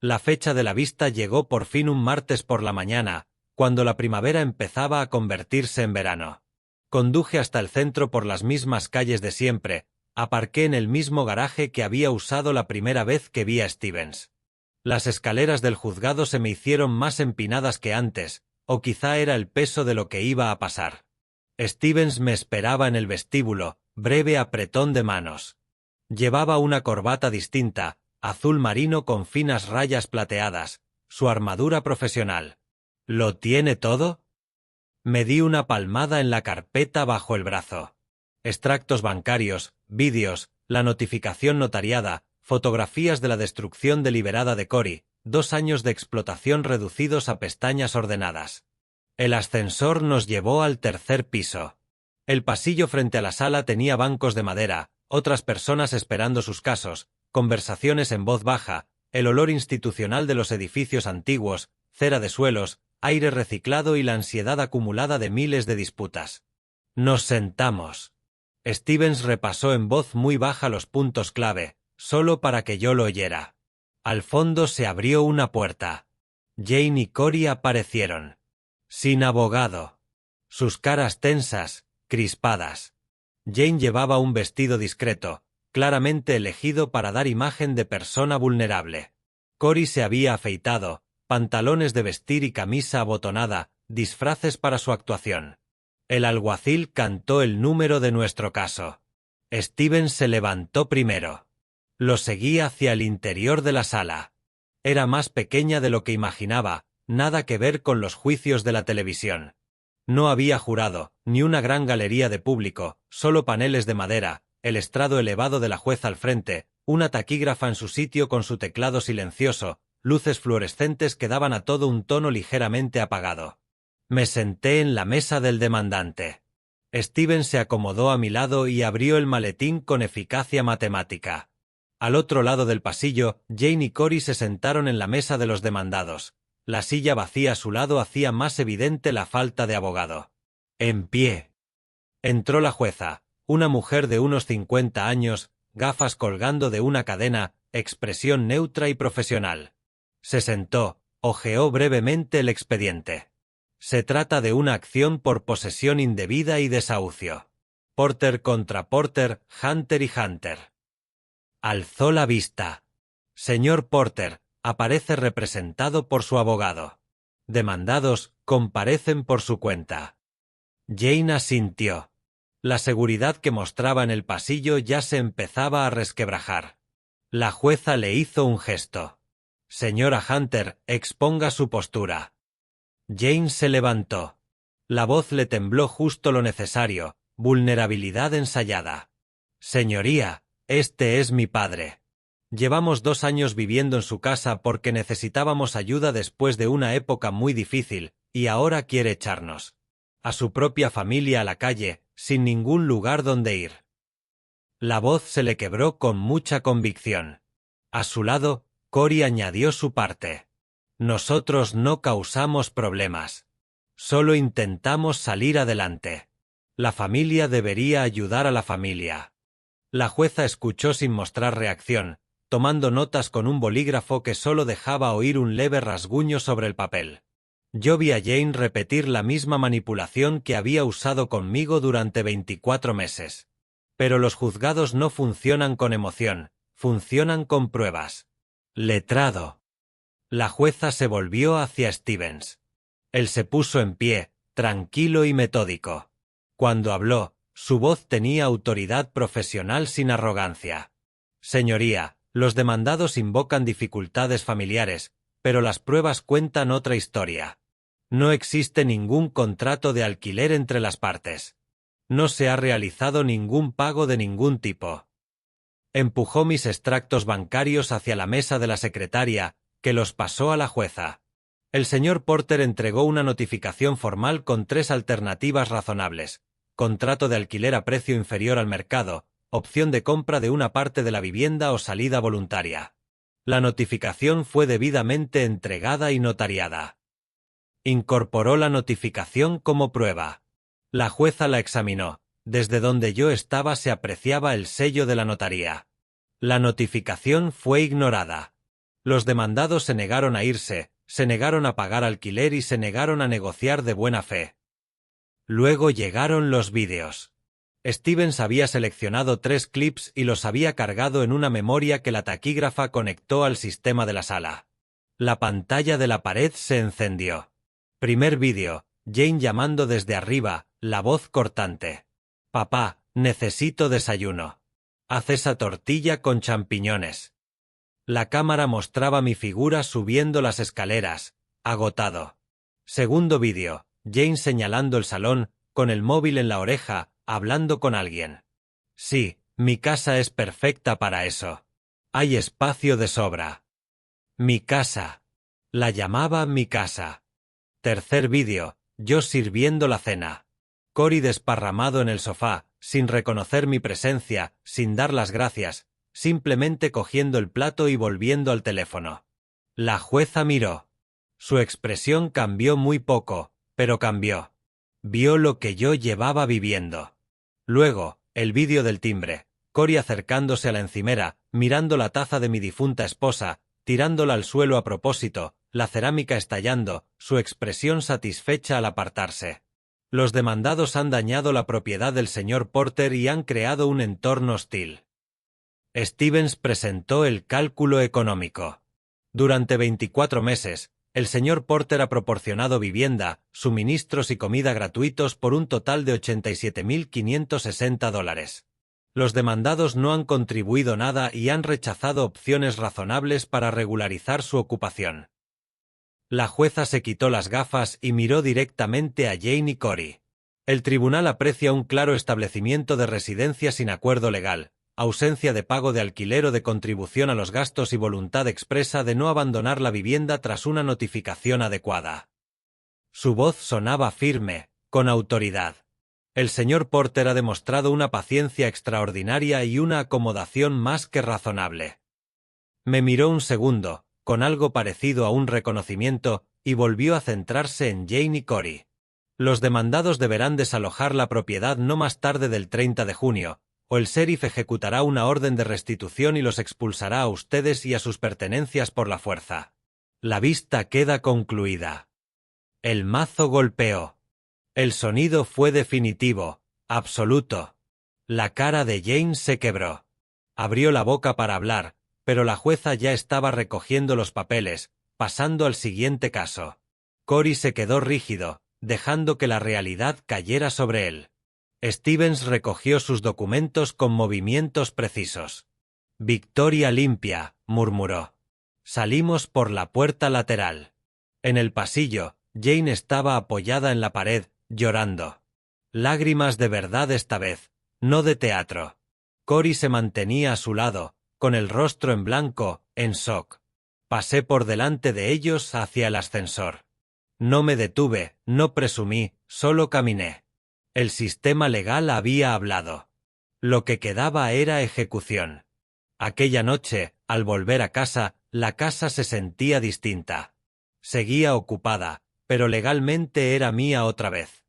[SPEAKER 1] La fecha de la vista llegó por fin un martes por la mañana, cuando la primavera empezaba a convertirse en verano. Conduje hasta el centro por las mismas calles de siempre, aparqué en el mismo garaje que había usado la primera vez que vi a Stevens. Las escaleras del juzgado se me hicieron más empinadas que antes, o quizá era el peso de lo que iba a pasar. Stevens me esperaba en el vestíbulo, breve apretón de manos. Llevaba una corbata distinta, azul marino con finas rayas plateadas, su armadura profesional. ¿Lo tiene todo? Me di una palmada en la carpeta bajo el brazo. Extractos bancarios, vídeos, la notificación notariada, fotografías de la destrucción deliberada de Cory, 2 años de explotación reducidos a pestañas ordenadas. El ascensor nos llevó al tercer piso. El pasillo frente a la sala tenía bancos de madera, otras personas esperando sus casos, conversaciones en voz baja, el olor institucional de los edificios antiguos, cera de suelos, aire reciclado y la ansiedad acumulada de miles de disputas. Nos sentamos. Stevens repasó en voz muy baja los puntos clave, solo para que yo lo oyera. Al fondo se abrió una puerta. Jane y Cory aparecieron. Sin abogado. Sus caras tensas, crispadas. Jane llevaba un vestido discreto, claramente elegido para dar imagen de persona vulnerable. Cory se había afeitado, pantalones de vestir y camisa abotonada, disfraces para su actuación. El alguacil cantó el número de nuestro caso. Stevens se levantó primero. Lo seguí hacia el interior de la sala. Era más pequeña de lo que imaginaba, nada que ver con los juicios de la televisión. No había jurado, ni una gran galería de público, solo paneles de madera, el estrado elevado de la jueza al frente, una taquígrafa en su sitio con su teclado silencioso, luces fluorescentes que daban a todo un tono ligeramente apagado. Me senté en la mesa del demandante. Stevens se acomodó a mi lado y abrió el maletín con eficacia matemática. Al otro lado del pasillo, Jane y Cory se sentaron en la mesa de los demandados. La silla vacía a su lado hacía más evidente la falta de abogado. En pie. Entró la jueza, una mujer de unos 50 años, gafas colgando de una cadena, expresión neutra y profesional. Se sentó, hojeó brevemente el expediente. Se trata de una acción por posesión indebida y desahucio. Porter contra Porter, Hunter y Hunter. Alzó la vista. Señor Porter, aparece representado por su abogado. Demandados, comparecen por su cuenta. Jane asintió. La seguridad que mostraba en el pasillo ya se empezaba a resquebrajar. La jueza le hizo un gesto. Señora Hunter, exponga su postura. Jane se levantó. La voz le tembló justo lo necesario, vulnerabilidad ensayada. Señoría, este es mi padre. Llevamos 2 años viviendo en su casa porque necesitábamos ayuda después de una época muy difícil, y ahora quiere echarnos. A su propia familia a la calle, sin ningún lugar donde ir. La voz se le quebró con mucha convicción. A su lado, Cory añadió su parte. Nosotros no causamos problemas. Solo intentamos salir adelante. La familia debería ayudar a la familia. La jueza escuchó sin mostrar reacción, tomando notas con un bolígrafo que solo dejaba oír un leve rasguño sobre el papel. Yo vi a Jane repetir la misma manipulación que había usado conmigo durante 24 meses. Pero los juzgados no funcionan con emoción, funcionan con pruebas. Letrado. La jueza se volvió hacia Stevens. Él se puso en pie, tranquilo y metódico. Cuando habló, su voz tenía autoridad profesional sin arrogancia. Señoría, los demandados invocan dificultades familiares, pero las pruebas cuentan otra historia. No existe ningún contrato de alquiler entre las partes. No se ha realizado ningún pago de ningún tipo. Empujó mis extractos bancarios hacia la mesa de la secretaria, que los pasó a la jueza. El señor Porter entregó una notificación formal con 3 alternativas razonables: contrato de alquiler a precio inferior al mercado, opción de compra de una parte de la vivienda o salida voluntaria. La notificación fue debidamente entregada y notariada. Incorporó la notificación como prueba. La jueza la examinó. Desde donde yo estaba se apreciaba el sello de la notaría. La notificación fue ignorada. Los demandados se negaron a irse, se negaron a pagar alquiler y se negaron a negociar de buena fe. Luego llegaron los vídeos. Stevens había seleccionado 3 clips y los había cargado en una memoria que la taquígrafa conectó al sistema de la sala. La pantalla de la pared se encendió. Primer vídeo, Jane llamando desde arriba, la voz cortante. Papá, necesito desayuno. Haz esa tortilla con champiñones. La cámara mostraba mi figura subiendo las escaleras, agotado. Segundo vídeo, Jane señalando el salón, con el móvil en la oreja, hablando con alguien. Sí, mi casa es perfecta para eso. Hay espacio de sobra. Mi casa. La llamaba mi casa. Tercer vídeo, yo sirviendo la cena. Cory desparramado en el sofá, sin reconocer mi presencia, sin dar las gracias, simplemente cogiendo el plato y volviendo al teléfono. La jueza miró. Su expresión cambió muy poco, pero cambió. Vio lo que yo llevaba viviendo. Luego, el vídeo del timbre, Cory acercándose a la encimera, mirando la taza de mi difunta esposa, tirándola al suelo a propósito, la cerámica estallando, su expresión satisfecha al apartarse. Los demandados han dañado la propiedad del señor Porter y han creado un entorno hostil. Stevens presentó el cálculo económico. Durante 24 meses, el señor Porter ha proporcionado vivienda, suministros y comida gratuitos por un total de $87.560. Los demandados no han contribuido nada y han rechazado opciones razonables para regularizar su ocupación. La jueza se quitó las gafas y miró directamente a Jane y Cory. El tribunal aprecia un claro establecimiento de residencia sin acuerdo legal, ausencia de pago de alquiler o de contribución a los gastos y voluntad expresa de no abandonar la vivienda tras una notificación adecuada. Su voz sonaba firme, con autoridad. El señor Porter ha demostrado una paciencia extraordinaria y una acomodación más que razonable. Me miró un segundo, con algo parecido a un reconocimiento, y volvió a centrarse en Jane y Cory. Los demandados deberán desalojar la propiedad no más tarde del 30 de junio, o el sheriff ejecutará una orden de restitución y los expulsará a ustedes y a sus pertenencias por la fuerza. La vista queda concluida. El mazo golpeó. El sonido fue definitivo, absoluto. La cara de Jane se quebró. Abrió la boca para hablar, pero la jueza ya estaba recogiendo los papeles, pasando al siguiente caso. Cory se quedó rígido, dejando que la realidad cayera sobre él. Stevens recogió sus documentos con movimientos precisos. «Victoria limpia», murmuró. Salimos por la puerta lateral. En el pasillo, Jane estaba apoyada en la pared, llorando. Lágrimas de verdad esta vez, no de teatro. Cory se mantenía a su lado, con el rostro en blanco, en shock. Pasé por delante de ellos hacia el ascensor. No me detuve, no presumí, solo caminé. El sistema legal había hablado. Lo que quedaba era ejecución. Aquella noche, al volver a casa, la casa se sentía distinta. Seguía ocupada, pero legalmente era mía otra vez.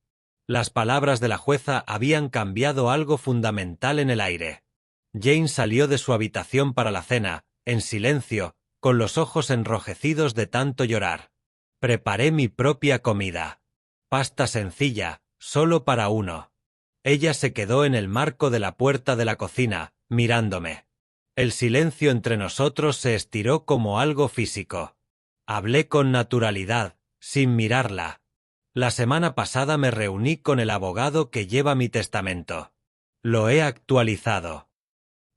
[SPEAKER 1] Las palabras de la jueza habían cambiado algo fundamental en el aire. Jane salió de su habitación para la cena, en silencio, con los ojos enrojecidos de tanto llorar. Preparé mi propia comida. Pasta sencilla, solo para uno. Ella se quedó en el marco de la puerta de la cocina, mirándome. El silencio entre nosotros se estiró como algo físico. Hablé con naturalidad, sin mirarla. La semana pasada me reuní con el abogado que lleva mi testamento. Lo he actualizado.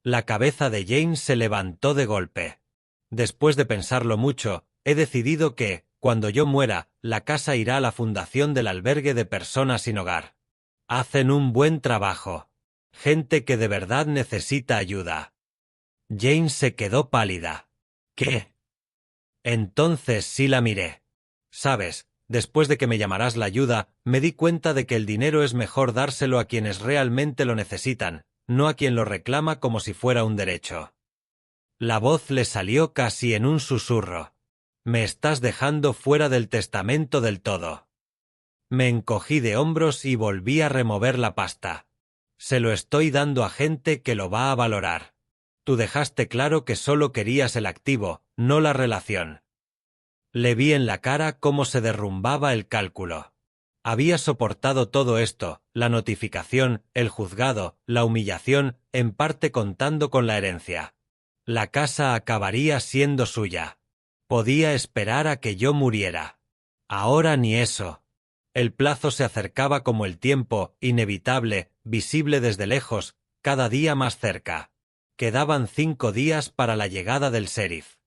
[SPEAKER 1] La cabeza de Jane se levantó de golpe. Después de pensarlo mucho, he decidido que, cuando yo muera, la casa irá a la fundación del albergue de personas sin hogar. Hacen un buen trabajo. Gente que de verdad necesita ayuda. Jane se quedó pálida. ¿Qué? Entonces sí la miré. Sabes, después de que me llamaras la ayuda, me di cuenta de que el dinero es mejor dárselo a quienes realmente lo necesitan, no a quien lo reclama como si fuera un derecho. La voz le salió casi en un susurro. Me estás dejando fuera del testamento del todo. Me encogí de hombros y volví a remover la pasta. Se lo estoy dando a gente que lo va a valorar. Tú dejaste claro que solo querías el activo, no la relación. Le vi en la cara cómo se derrumbaba el cálculo. Había soportado todo esto, la notificación, el juzgado, la humillación, en parte contando con la herencia. La casa acabaría siendo suya. Podía esperar a que yo muriera. Ahora ni eso. El plazo se acercaba como el tiempo, inevitable, visible desde lejos, cada día más cerca. Quedaban 5 días para la llegada del sheriff.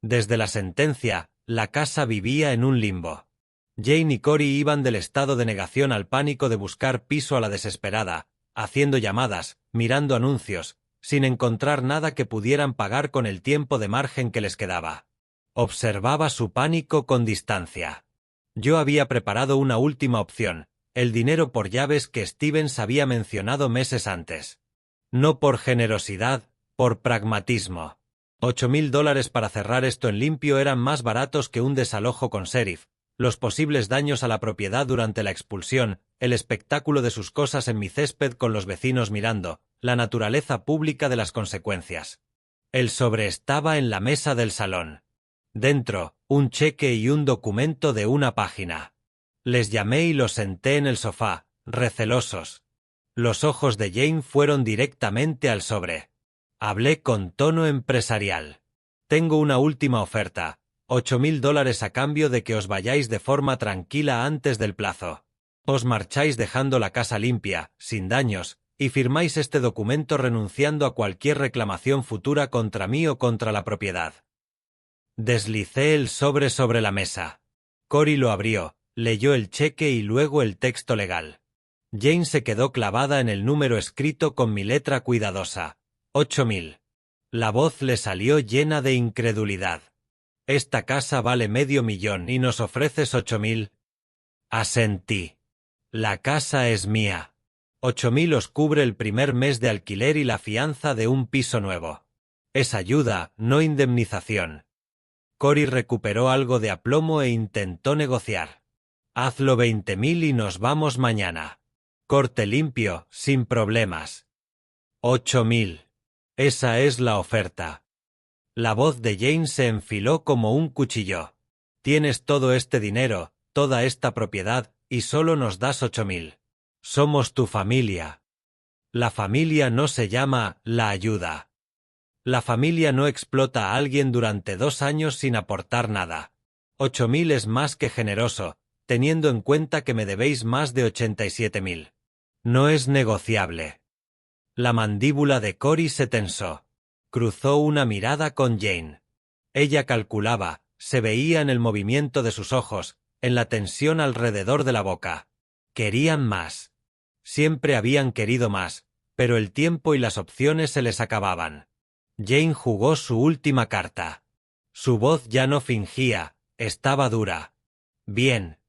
[SPEAKER 1] Desde la sentencia, la casa vivía en un limbo. Jane y Cory iban del estado de negación al pánico de buscar piso a la desesperada, haciendo llamadas, mirando anuncios, sin encontrar nada que pudieran pagar con el tiempo de margen que les quedaba. Observaba su pánico con distancia. Yo había preparado una última opción, el dinero por llaves que Stevens había mencionado meses antes. No por generosidad, por pragmatismo. $8.000 para cerrar esto en limpio eran más baratos que un desalojo con sheriff, los posibles daños a la propiedad durante la expulsión, el espectáculo de sus cosas en mi césped con los vecinos mirando, la naturaleza pública de las consecuencias. El sobre estaba en la mesa del salón. Dentro, un cheque y un documento de 1 página. Les llamé y los senté en el sofá, recelosos. Los ojos de Jane fueron directamente al sobre. Hablé con tono empresarial. Tengo una última oferta, $8.000 a cambio de que os vayáis de forma tranquila antes del plazo. Os marcháis dejando la casa limpia, sin daños, y firmáis este documento renunciando a cualquier reclamación futura contra mí o contra la propiedad. Deslicé el sobre la mesa. Cory lo abrió, leyó el cheque y luego el texto legal. Jane se quedó clavada en el número escrito con mi letra cuidadosa. 8.000. La voz le salió llena de incredulidad. Esta casa vale $500,000 y nos ofreces 8.000. Asentí. La casa es mía. 8.000 os cubre el primer mes de alquiler y la fianza de un piso nuevo. Es ayuda, no indemnización. Cory recuperó algo de aplomo e intentó negociar. Hazlo 20.000 y nos vamos mañana. Corte limpio, sin problemas. 8.000. Esa es la oferta. La voz de Jane se enfiló como un cuchillo. Tienes todo este dinero, toda esta propiedad, y solo nos das 8.000. Somos tu familia. La familia no se llama la ayuda. La familia no explota a alguien durante 2 años sin aportar nada. 8.000 es más que generoso, teniendo en cuenta que me debéis más de 87.000. No es negociable. La mandíbula de Cory se tensó. Cruzó una mirada con Jane. Ella calculaba, se veía en el movimiento de sus ojos, en la tensión alrededor de la boca. Querían más. Siempre habían querido más, pero el tiempo y las opciones se les acababan. Jane jugó su última carta. Su voz ya no fingía, estaba dura. Bien.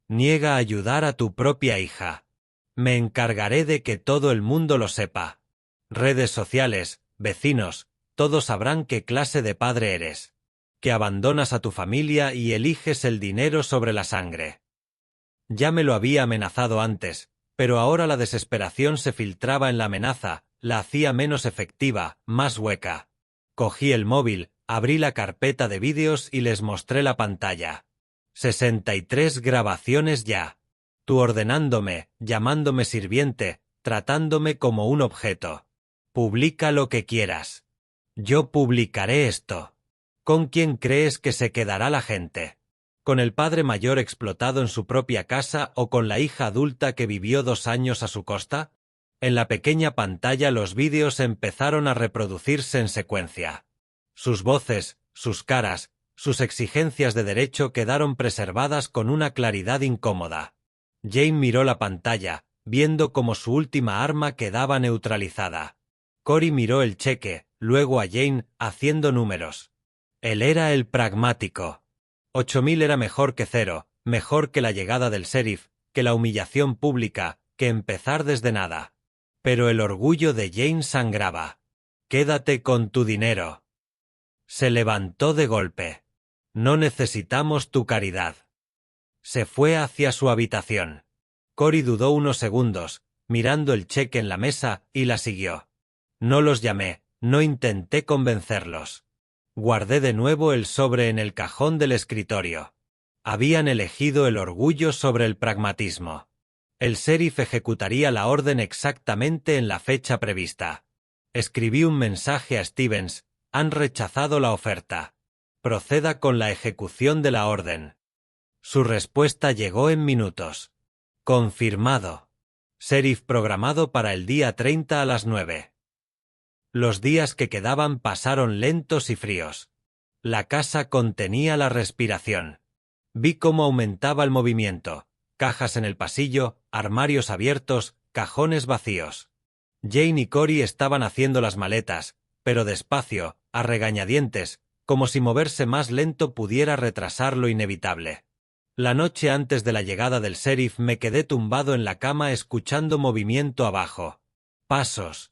[SPEAKER 1] Niega ayudar a tu propia hija. Me encargaré de que todo el mundo lo sepa. Redes sociales, vecinos, todos sabrán qué clase de padre eres. Que abandonas a tu familia y eliges el dinero sobre la sangre. Ya me lo había amenazado antes, pero ahora la desesperación se filtraba en la amenaza, la hacía menos efectiva, más hueca. Cogí el móvil, abrí la carpeta de vídeos y les mostré la pantalla. 63 grabaciones ya. Tú ordenándome, llamándome sirviente, tratándome como un objeto. Publica lo que quieras. Yo publicaré esto. ¿Con quién crees que se quedará la gente? ¿Con el padre mayor explotado en su propia casa o con la hija adulta que vivió 2 años a su costa? En la pequeña pantalla los vídeos empezaron a reproducirse en secuencia. Sus voces, sus caras, sus exigencias de derecho quedaron preservadas con una claridad incómoda. Jane miró la pantalla, viendo cómo su última arma quedaba neutralizada. Cory miró el cheque, luego a Jane, haciendo números. Él era el pragmático. 8.000 era mejor que 0, mejor que la llegada del sheriff, que la humillación pública, que empezar desde nada. Pero el orgullo de Jane sangraba. «Quédate con tu dinero». Se levantó de golpe. «No necesitamos tu caridad». Se fue hacia su habitación. Cory dudó unos segundos, mirando el cheque en la mesa, y la siguió. No los llamé, no intenté convencerlos. Guardé de nuevo el sobre en el cajón del escritorio. Habían elegido el orgullo sobre el pragmatismo. El sheriff ejecutaría la orden exactamente en la fecha prevista. Escribí un mensaje a Stevens: han rechazado la oferta. Proceda con la ejecución de la orden. Su respuesta llegó en minutos. Confirmado. Sheriff programado para el día 30 a las 9. Los días que quedaban pasaron lentos y fríos. La casa contenía la respiración. Vi cómo aumentaba el movimiento. Cajas en el pasillo, armarios abiertos, cajones vacíos. Jane y Cory estaban haciendo las maletas, pero despacio, a regañadientes, como si moverse más lento pudiera retrasar lo inevitable. La noche antes de la llegada del sheriff me quedé tumbado en la cama escuchando movimiento abajo. Pasos.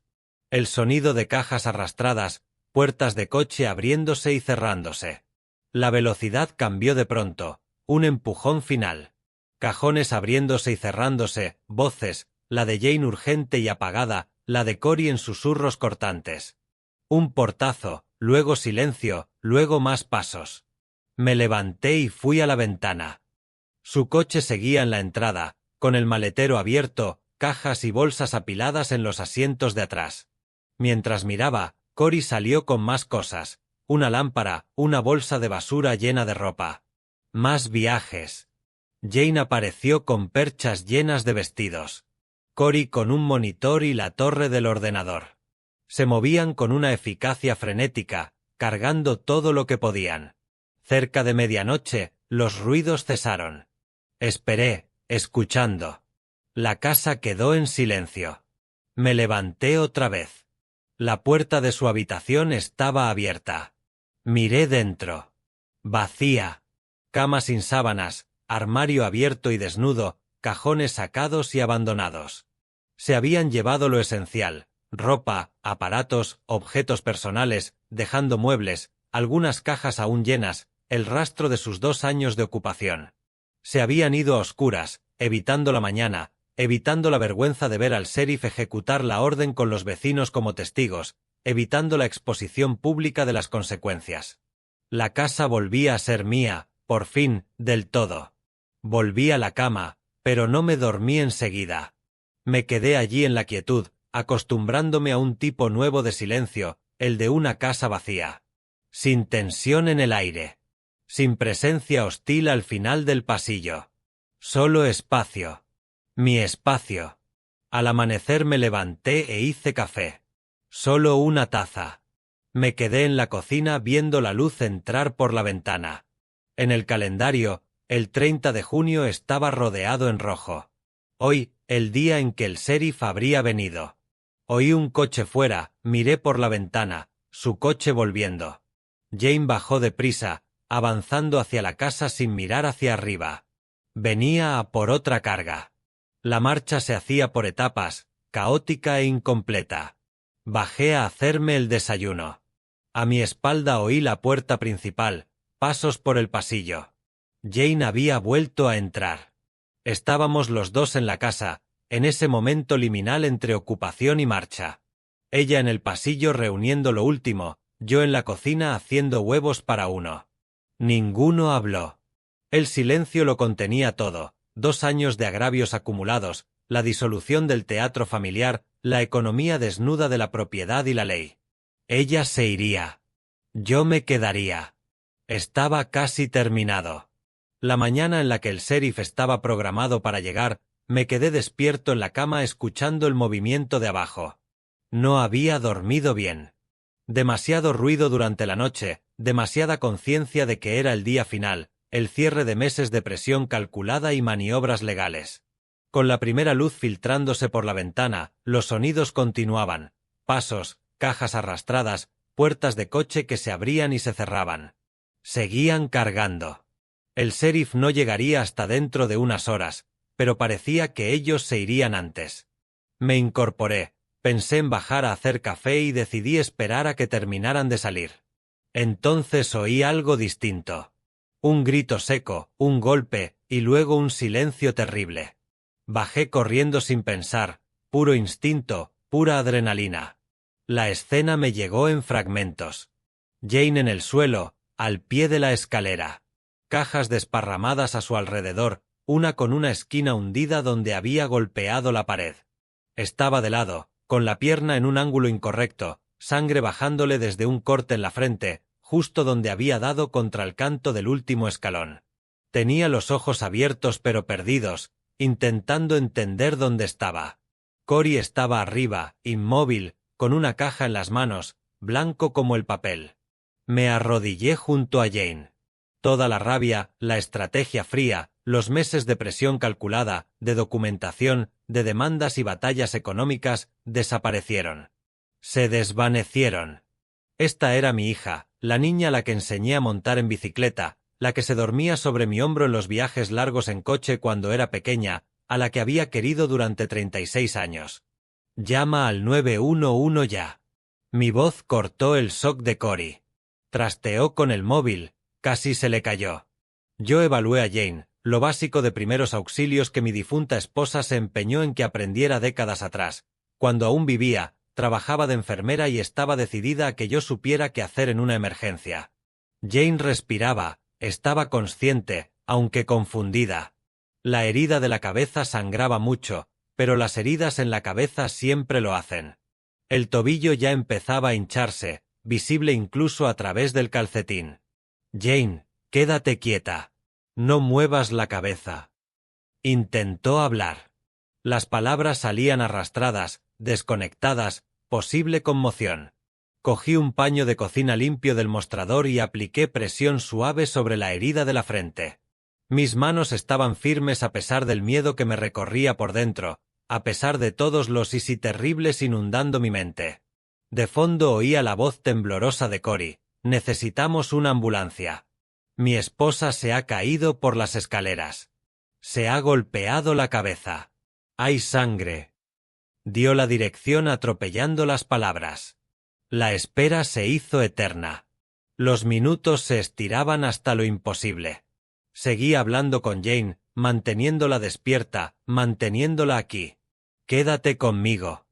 [SPEAKER 1] El sonido de cajas arrastradas, puertas de coche abriéndose y cerrándose. La velocidad cambió de pronto, un empujón final. Cajones abriéndose y cerrándose, voces, la de Jane urgente y apagada, la de Cory en susurros cortantes. Un portazo, luego silencio, luego más pasos. Me levanté y fui a la ventana. Su coche seguía en la entrada, con el maletero abierto, cajas y bolsas apiladas en los asientos de atrás. Mientras miraba, Cory salió con más cosas, una lámpara, una bolsa de basura llena de ropa. Más viajes. Jane apareció con perchas llenas de vestidos. Cory con un monitor y la torre del ordenador. Se movían con una eficacia frenética, cargando todo lo que podían. Cerca de medianoche, los ruidos cesaron. Esperé, escuchando. La casa quedó en silencio. Me levanté otra vez. La puerta de su habitación estaba abierta. Miré dentro. Vacía. Cama sin sábanas, armario abierto y desnudo, cajones sacados y abandonados. Se habían llevado lo esencial, ropa, aparatos, objetos personales, dejando muebles, algunas cajas aún llenas, el rastro de sus 2 años de ocupación. Se habían ido a oscuras, evitando la mañana, evitando la vergüenza de ver al sheriff ejecutar la orden con los vecinos como testigos, evitando la exposición pública de las consecuencias. La casa volvía a ser mía, por fin, del todo. Volví a la cama, pero no me dormí enseguida. Me quedé allí en la quietud, acostumbrándome a un tipo nuevo de silencio, el de una casa vacía. Sin tensión en el aire. Sin presencia hostil al final del pasillo. Solo espacio. Mi espacio. Al amanecer me levanté e hice café. Solo una taza. Me quedé en la cocina viendo la luz entrar por la ventana. En el calendario, el 30 de junio estaba rodeado en rojo. Hoy, el día en que el sheriff habría venido. Oí un coche fuera, miré por la ventana, su coche volviendo. Jane bajó deprisa, avanzando hacia la casa sin mirar hacia arriba. Venía a por otra carga. La marcha se hacía por etapas, caótica e incompleta. Bajé a hacerme el desayuno. A mi espalda oí la puerta principal, pasos por el pasillo. Jane había vuelto a entrar. Estábamos los dos en la casa, en ese momento liminal entre ocupación y marcha. Ella en el pasillo reuniendo lo último, yo en la cocina haciendo huevos para uno. Ninguno habló. El silencio lo contenía todo, 2 años de agravios acumulados, la disolución del teatro familiar, la economía desnuda de la propiedad y la ley. Ella se iría. Yo me quedaría. Estaba casi terminado. La mañana en la que el sheriff estaba programado para llegar, me quedé despierto en la cama escuchando el movimiento de abajo. No había dormido bien. Demasiado ruido durante la noche, demasiada conciencia de que era el día final, el cierre de meses de presión calculada y maniobras legales. Con la primera luz filtrándose por la ventana, los sonidos continuaban. Pasos, cajas arrastradas, puertas de coche que se abrían y se cerraban. Seguían cargando. El sheriff no llegaría hasta dentro de unas horas, pero parecía que ellos se irían antes. Me incorporé, pensé en bajar a hacer café y decidí esperar a que terminaran de salir. Entonces oí algo distinto. Un grito seco, un golpe, y luego un silencio terrible. Bajé corriendo sin pensar, puro instinto, pura adrenalina. La escena me llegó en fragmentos. Jane en el suelo, al pie de la escalera. Cajas desparramadas a su alrededor, una con una esquina hundida donde había golpeado la pared. Estaba de lado, con la pierna en un ángulo incorrecto, sangre bajándole desde un corte en la frente, justo donde había dado contra el canto del último escalón. Tenía los ojos abiertos pero perdidos, intentando entender dónde estaba. Cory estaba arriba, inmóvil, con una caja en las manos, blanco como el papel. Me arrodillé junto a Jane. Toda la rabia, la estrategia fría, los meses de presión calculada, de documentación, de demandas y batallas económicas, desaparecieron. Se desvanecieron. Esta era mi hija, la niña a la que enseñé a montar en bicicleta, la que se dormía sobre mi hombro en los viajes largos en coche cuando era pequeña, a la que había querido durante 36 años. Llama al 911 ya. Mi voz cortó el shock de Cory. Trasteó con el móvil, casi se le cayó. Yo evalué a Jane, lo básico de primeros auxilios que mi difunta esposa se empeñó en que aprendiera décadas atrás. Cuando aún vivía, trabajaba de enfermera y estaba decidida a que yo supiera qué hacer en una emergencia. Jane respiraba, estaba consciente, aunque confundida. La herida de la cabeza sangraba mucho, pero las heridas en la cabeza siempre lo hacen. El tobillo ya empezaba a hincharse, visible incluso a través del calcetín. Jane, quédate quieta. No muevas la cabeza. Intentó hablar. Las palabras salían arrastradas, desconectadas, posible conmoción. Cogí un paño de cocina limpio del mostrador y apliqué presión suave sobre la herida de la frente. Mis manos estaban firmes a pesar del miedo que me recorría por dentro, a pesar de todos los y si terribles inundando mi mente. De fondo oía la voz temblorosa de Cory. Necesitamos una ambulancia. Mi esposa se ha caído por las escaleras. Se ha golpeado la cabeza. Hay sangre. Dio la dirección atropellando las palabras. La espera se hizo eterna. Los minutos se estiraban hasta lo imposible. Seguí hablando con Jane, manteniéndola despierta, manteniéndola aquí. Quédate conmigo.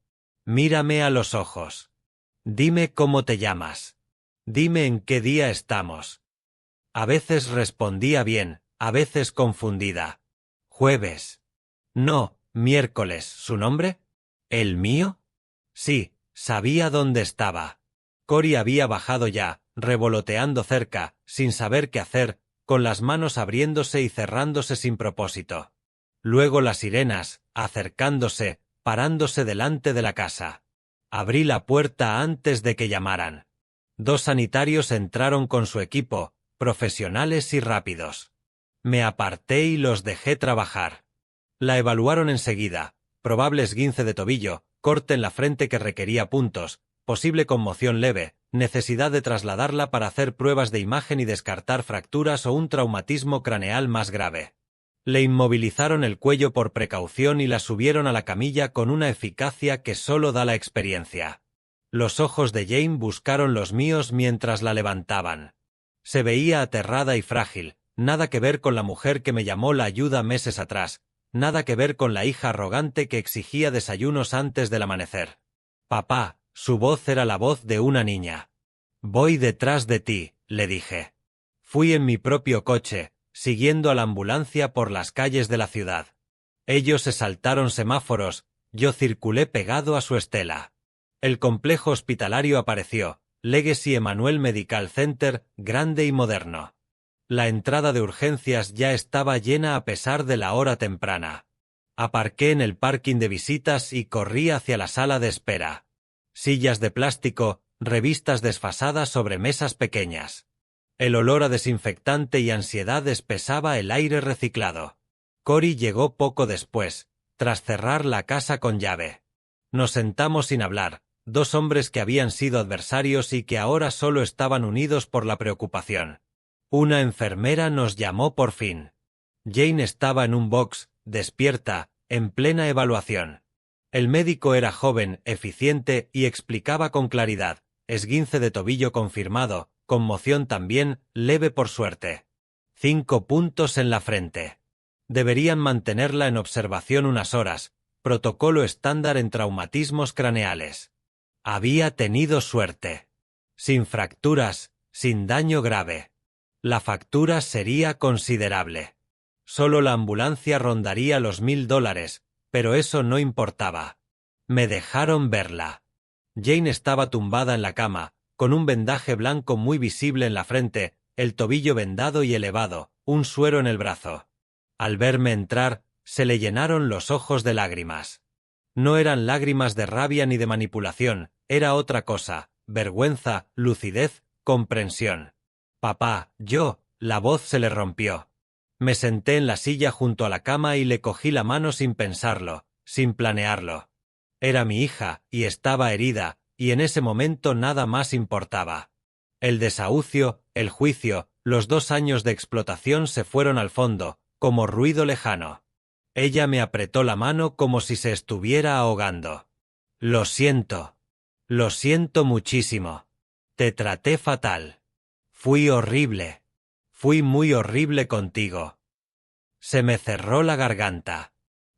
[SPEAKER 1] Mírame a los ojos. Dime cómo te llamas. Dime en qué día estamos. A veces respondía bien, a veces confundida. Jueves. No, miércoles. ¿Su nombre? ¿El mío? Sí, sabía dónde estaba. Cory había bajado ya, revoloteando cerca, sin saber qué hacer, con las manos abriéndose y cerrándose sin propósito. Luego las sirenas, acercándose, parándose delante de la casa. Abrí la puerta antes de que llamaran. 2 sanitarios entraron con su equipo, profesionales y rápidos. Me aparté y los dejé trabajar. La evaluaron enseguida, probable esguince de tobillo, corte en la frente que requería puntos, posible conmoción leve, necesidad de trasladarla para hacer pruebas de imagen y descartar fracturas o un traumatismo craneal más grave. Le inmovilizaron el cuello por precaución y la subieron a la camilla con una eficacia que solo da la experiencia. Los ojos de Jane buscaron los míos mientras la levantaban. Se veía aterrada y frágil, nada que ver con la mujer que me llamó la ayuda meses atrás, nada que ver con la hija arrogante que exigía desayunos antes del amanecer. Papá, su voz era la voz de una niña. Voy detrás de ti, le dije. Fui en mi propio coche, siguiendo a la ambulancia por las calles de la ciudad. Ellos se saltaron semáforos, yo circulé pegado a su estela. El complejo hospitalario apareció, Legacy Emanuel Medical Center, grande y moderno. La entrada de urgencias ya estaba llena a pesar de la hora temprana. Aparqué en el parking de visitas y corrí hacia la sala de espera. Sillas de plástico, revistas desfasadas sobre mesas pequeñas. El olor a desinfectante y ansiedad espesaba el aire reciclado. Cory llegó poco después, tras cerrar la casa con llave. Nos sentamos sin hablar, dos hombres que habían sido adversarios y que ahora solo estaban unidos por la preocupación. Una enfermera nos llamó por fin. Jane estaba en un box, despierta, en plena evaluación. El médico era joven, eficiente y explicaba con claridad: esguince de tobillo confirmado, conmoción también, leve por suerte. 5 puntos en la frente. Deberían mantenerla en observación unas horas, protocolo estándar en traumatismos craneales. Había tenido suerte. Sin fracturas, sin daño grave. La factura sería considerable. Solo la ambulancia rondaría los $1000, pero eso no importaba. Me dejaron verla. Jane estaba tumbada en la cama, con un vendaje blanco muy visible en la frente, el tobillo vendado y elevado, un suero en el brazo. Al verme entrar, se le llenaron los ojos de lágrimas. No eran lágrimas de rabia ni de manipulación, era otra cosa: vergüenza, lucidez, comprensión. Papá, la voz se le rompió. Me senté en la silla junto a la cama y le cogí la mano sin pensarlo, sin planearlo. Era mi hija, y estaba herida, y en ese momento nada más importaba. El desahucio, el juicio, los 2 años de explotación se fueron al fondo, como ruido lejano. Ella me apretó la mano como si se estuviera ahogando. Lo siento muchísimo. Te traté fatal. Fui horrible. Fui muy horrible contigo. Se me cerró la garganta.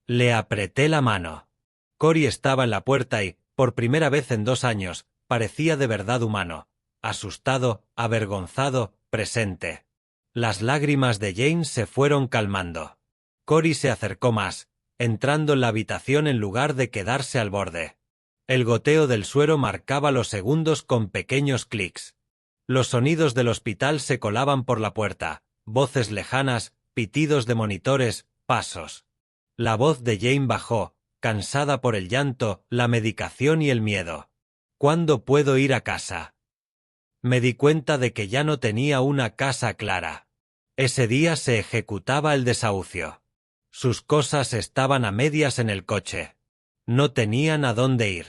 [SPEAKER 1] Le apreté la mano. Cory estaba en la puerta y, por primera vez en 2 años, parecía de verdad humano, asustado, avergonzado, presente. Las lágrimas de Jane se fueron calmando. Cory se acercó más, entrando en la habitación en lugar de quedarse al borde. El goteo del suero marcaba los segundos con pequeños clics. Los sonidos del hospital se colaban por la puerta, voces lejanas, pitidos de monitores, pasos. La voz de Jane bajó, cansada por el llanto, la medicación y el miedo. ¿Cuándo puedo ir a casa? Me di cuenta de que ya no tenía una casa clara. Ese día se ejecutaba el desahucio. Sus cosas estaban a medias en el coche. No tenían a dónde ir.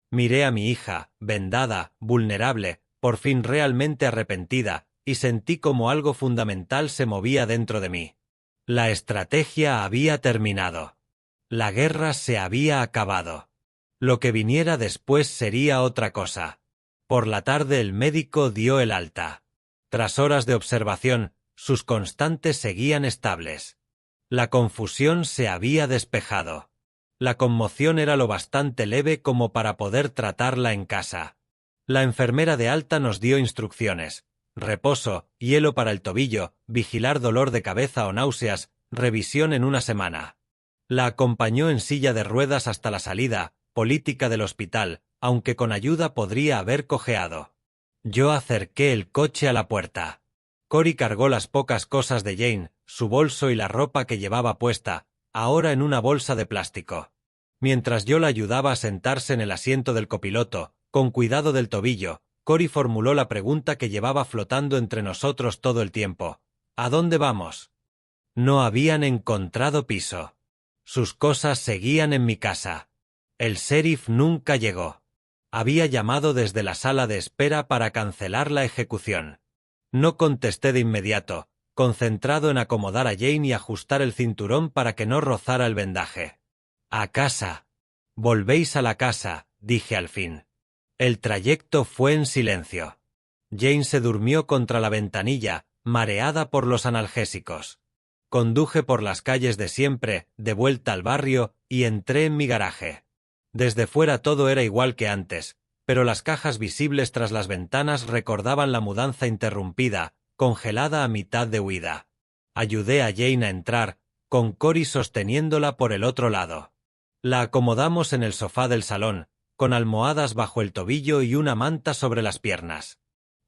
[SPEAKER 1] Miré a mi hija, vendada, vulnerable, por fin realmente arrepentida, y sentí como algo fundamental se movía dentro de mí. La estrategia había terminado. La guerra se había acabado. Lo que viniera después sería otra cosa. Por la tarde el médico dio el alta. Tras horas de observación, sus constantes seguían estables. La confusión se había despejado. La conmoción era lo bastante leve como para poder tratarla en casa. La enfermera de alta nos dio instrucciones: reposo, hielo para el tobillo, vigilar dolor de cabeza o náuseas, revisión en 1 semana. La acompañó en silla de ruedas hasta la salida, política del hospital, aunque con ayuda podría haber cojeado. Yo acerqué el coche a la puerta. Cory cargó las pocas cosas de Jane, su bolso y la ropa que llevaba puesta, ahora en una bolsa de plástico. Mientras yo la ayudaba a sentarse en el asiento del copiloto, con cuidado del tobillo, Cory formuló la pregunta que llevaba flotando entre nosotros todo el tiempo: ¿a dónde vamos? No habían encontrado piso. Sus cosas seguían en mi casa. El sheriff nunca llegó. Había llamado desde la sala de espera para cancelar la ejecución. No contesté de inmediato, concentrado en acomodar a Jane y ajustar el cinturón para que no rozara el vendaje. «A casa. Volvéis a la casa», dije al fin. El trayecto fue en silencio. Jane se durmió contra la ventanilla, mareada por los analgésicos. Conduje por las calles de siempre, de vuelta al barrio, y entré en mi garaje. Desde fuera todo era igual que antes, pero las cajas visibles tras las ventanas recordaban la mudanza interrumpida, congelada a mitad de huida. Ayudé a Jane a entrar, con Cory sosteniéndola por el otro lado. La acomodamos en el sofá del salón, con almohadas bajo el tobillo y una manta sobre las piernas.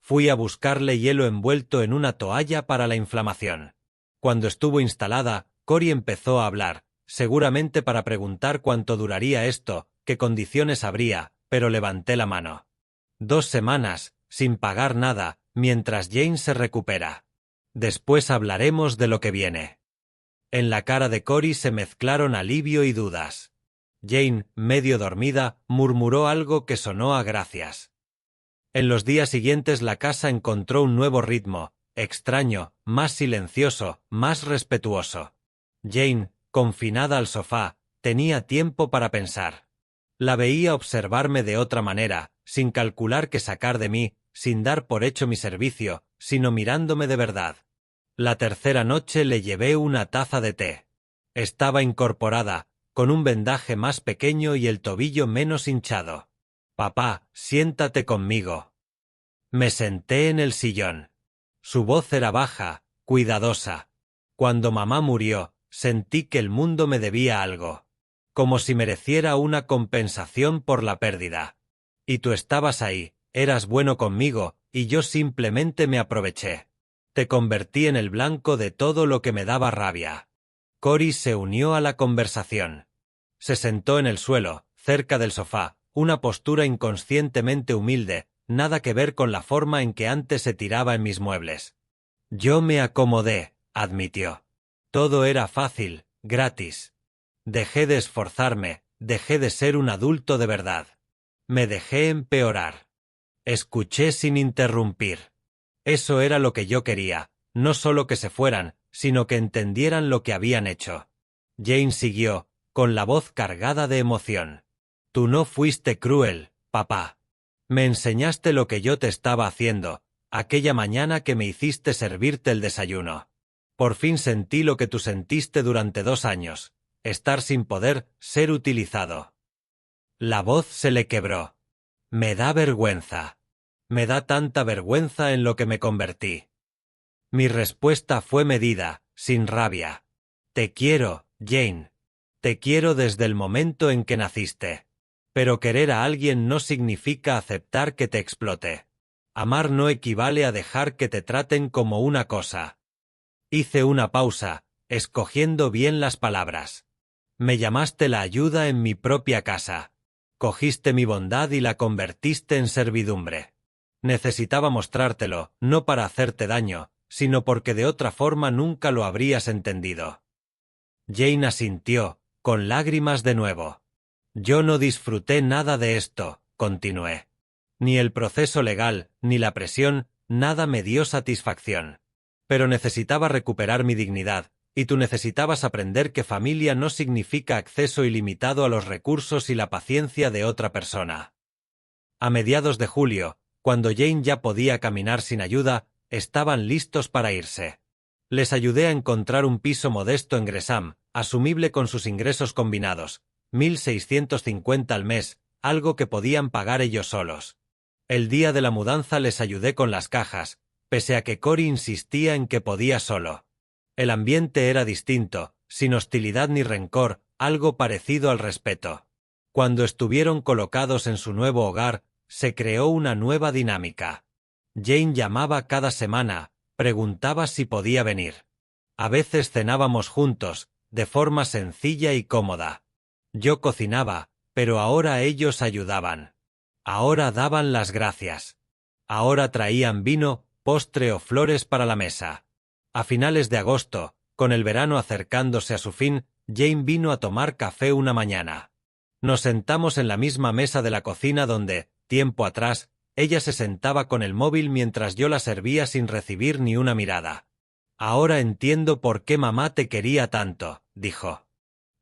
[SPEAKER 1] Fui a buscarle hielo envuelto en una toalla para la inflamación. Cuando estuvo instalada, Cory empezó a hablar, seguramente para preguntar cuánto duraría esto, qué condiciones habría, pero levanté la mano. 2 semanas, sin pagar nada, mientras Jane se recupera. Después hablaremos de lo que viene. En la cara de Cory se mezclaron alivio y dudas. Jane, medio dormida, murmuró algo que sonó a gracias. En los días siguientes la casa encontró un nuevo ritmo, extraño, más silencioso, más respetuoso. Jane, confinada al sofá, tenía tiempo para pensar. La veía observarme de otra manera, sin calcular qué sacar de mí, sin dar por hecho mi servicio, sino mirándome de verdad. La tercera noche le llevé una taza de té. Estaba incorporada, con un vendaje más pequeño y el tobillo menos hinchado. «Papá, siéntate conmigo». Me senté en el sillón. Su voz era baja, cuidadosa. Cuando mamá murió, sentí que el mundo me debía algo. Como si mereciera una compensación por la pérdida. Y tú estabas ahí, eras bueno conmigo, y yo simplemente me aproveché. Te convertí en el blanco de todo lo que me daba rabia. Cory se unió a la conversación. Se sentó en el suelo, cerca del sofá, una postura inconscientemente humilde, nada que ver con la forma en que antes se tiraba en mis muebles. Yo me acomodé, admitió. Todo era fácil, gratis. Dejé de esforzarme, dejé de ser un adulto de verdad. Me dejé empeorar. Escuché sin interrumpir. Eso era lo que yo quería, no solo que se fueran, sino que entendieran lo que habían hecho. Jane siguió, con la voz cargada de emoción. Tú no fuiste cruel, papá. Me enseñaste lo que yo te estaba haciendo, aquella mañana que me hiciste servirte el desayuno. Por fin sentí lo que tú sentiste durante 2 años, estar sin poder ser utilizado. La voz se le quebró. Me da vergüenza. Me da tanta vergüenza en lo que me convertí. Mi respuesta fue medida, sin rabia. Te quiero, Jane. Te quiero desde el momento en que naciste. Pero querer a alguien no significa aceptar que te explote. Amar no equivale a dejar que te traten como una cosa. Hice una pausa, escogiendo bien las palabras. Me llamaste la ayuda en mi propia casa. Cogiste mi bondad y la convertiste en servidumbre. Necesitaba mostrártelo, no para hacerte daño, sino porque de otra forma nunca lo habrías entendido. Jane asintió, con lágrimas de nuevo. Yo no disfruté nada de esto, continué. Ni el proceso legal, ni la presión, nada me dio satisfacción. Pero necesitaba recuperar mi dignidad, y tú necesitabas aprender que familia no significa acceso ilimitado a los recursos y la paciencia de otra persona. A mediados de julio, cuando Jane ya podía caminar sin ayuda, estaban listos para irse. Les ayudé a encontrar un piso modesto en Gresham, asumible con sus ingresos combinados, 1.650 al mes, algo que podían pagar ellos solos. El día de la mudanza les ayudé con las cajas, pese a que Cory insistía en que podía solo. El ambiente era distinto, sin hostilidad ni rencor, algo parecido al respeto. Cuando estuvieron colocados en su nuevo hogar, se creó una nueva dinámica. Jane llamaba cada semana, preguntaba si podía venir. A veces cenábamos juntos, de forma sencilla y cómoda. Yo cocinaba, pero ahora ellos ayudaban. Ahora daban las gracias. Ahora traían vino, postre o flores para la mesa. A finales de agosto, con el verano acercándose a su fin, Jane vino a tomar café una mañana. Nos sentamos en la misma mesa de la cocina donde, tiempo atrás, ella se sentaba con el móvil mientras yo la servía sin recibir ni una mirada. Ahora entiendo por qué mamá te quería tanto, dijo.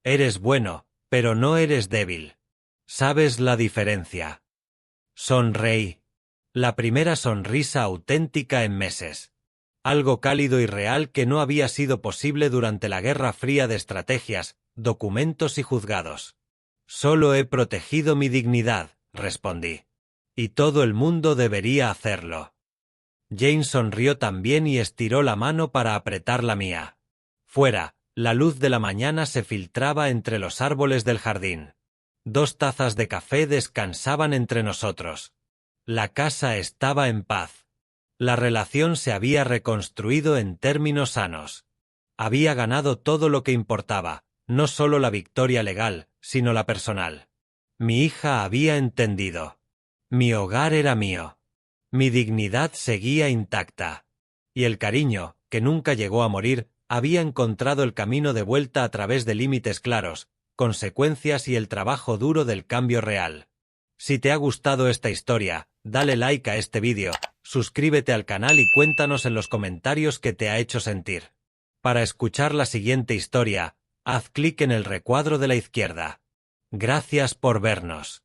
[SPEAKER 1] Eres bueno, pero no eres débil. ¿Sabes la diferencia? Sonreí. La primera sonrisa auténtica en meses. Algo cálido y real que no había sido posible durante la Guerra Fría de estrategias, documentos y juzgados. Solo he protegido mi dignidad, respondí. Y todo el mundo debería hacerlo. Jane sonrió también y estiró la mano para apretar la mía. Fuera, la luz de la mañana se filtraba entre los árboles del jardín. 2 tazas de café descansaban entre nosotros. La casa estaba en paz. La relación se había reconstruido en términos sanos. Había ganado todo lo que importaba, no solo la victoria legal, sino la personal. Mi hija había entendido. Mi hogar era mío. Mi dignidad seguía intacta. Y el cariño, que nunca llegó a morir, había encontrado el camino de vuelta a través de límites claros, consecuencias y el trabajo duro del cambio real. Si te ha gustado esta historia, dale like a este vídeo, suscríbete al canal y cuéntanos en los comentarios qué te ha hecho sentir. Para escuchar la siguiente historia, haz clic en el recuadro de la izquierda. Gracias por vernos.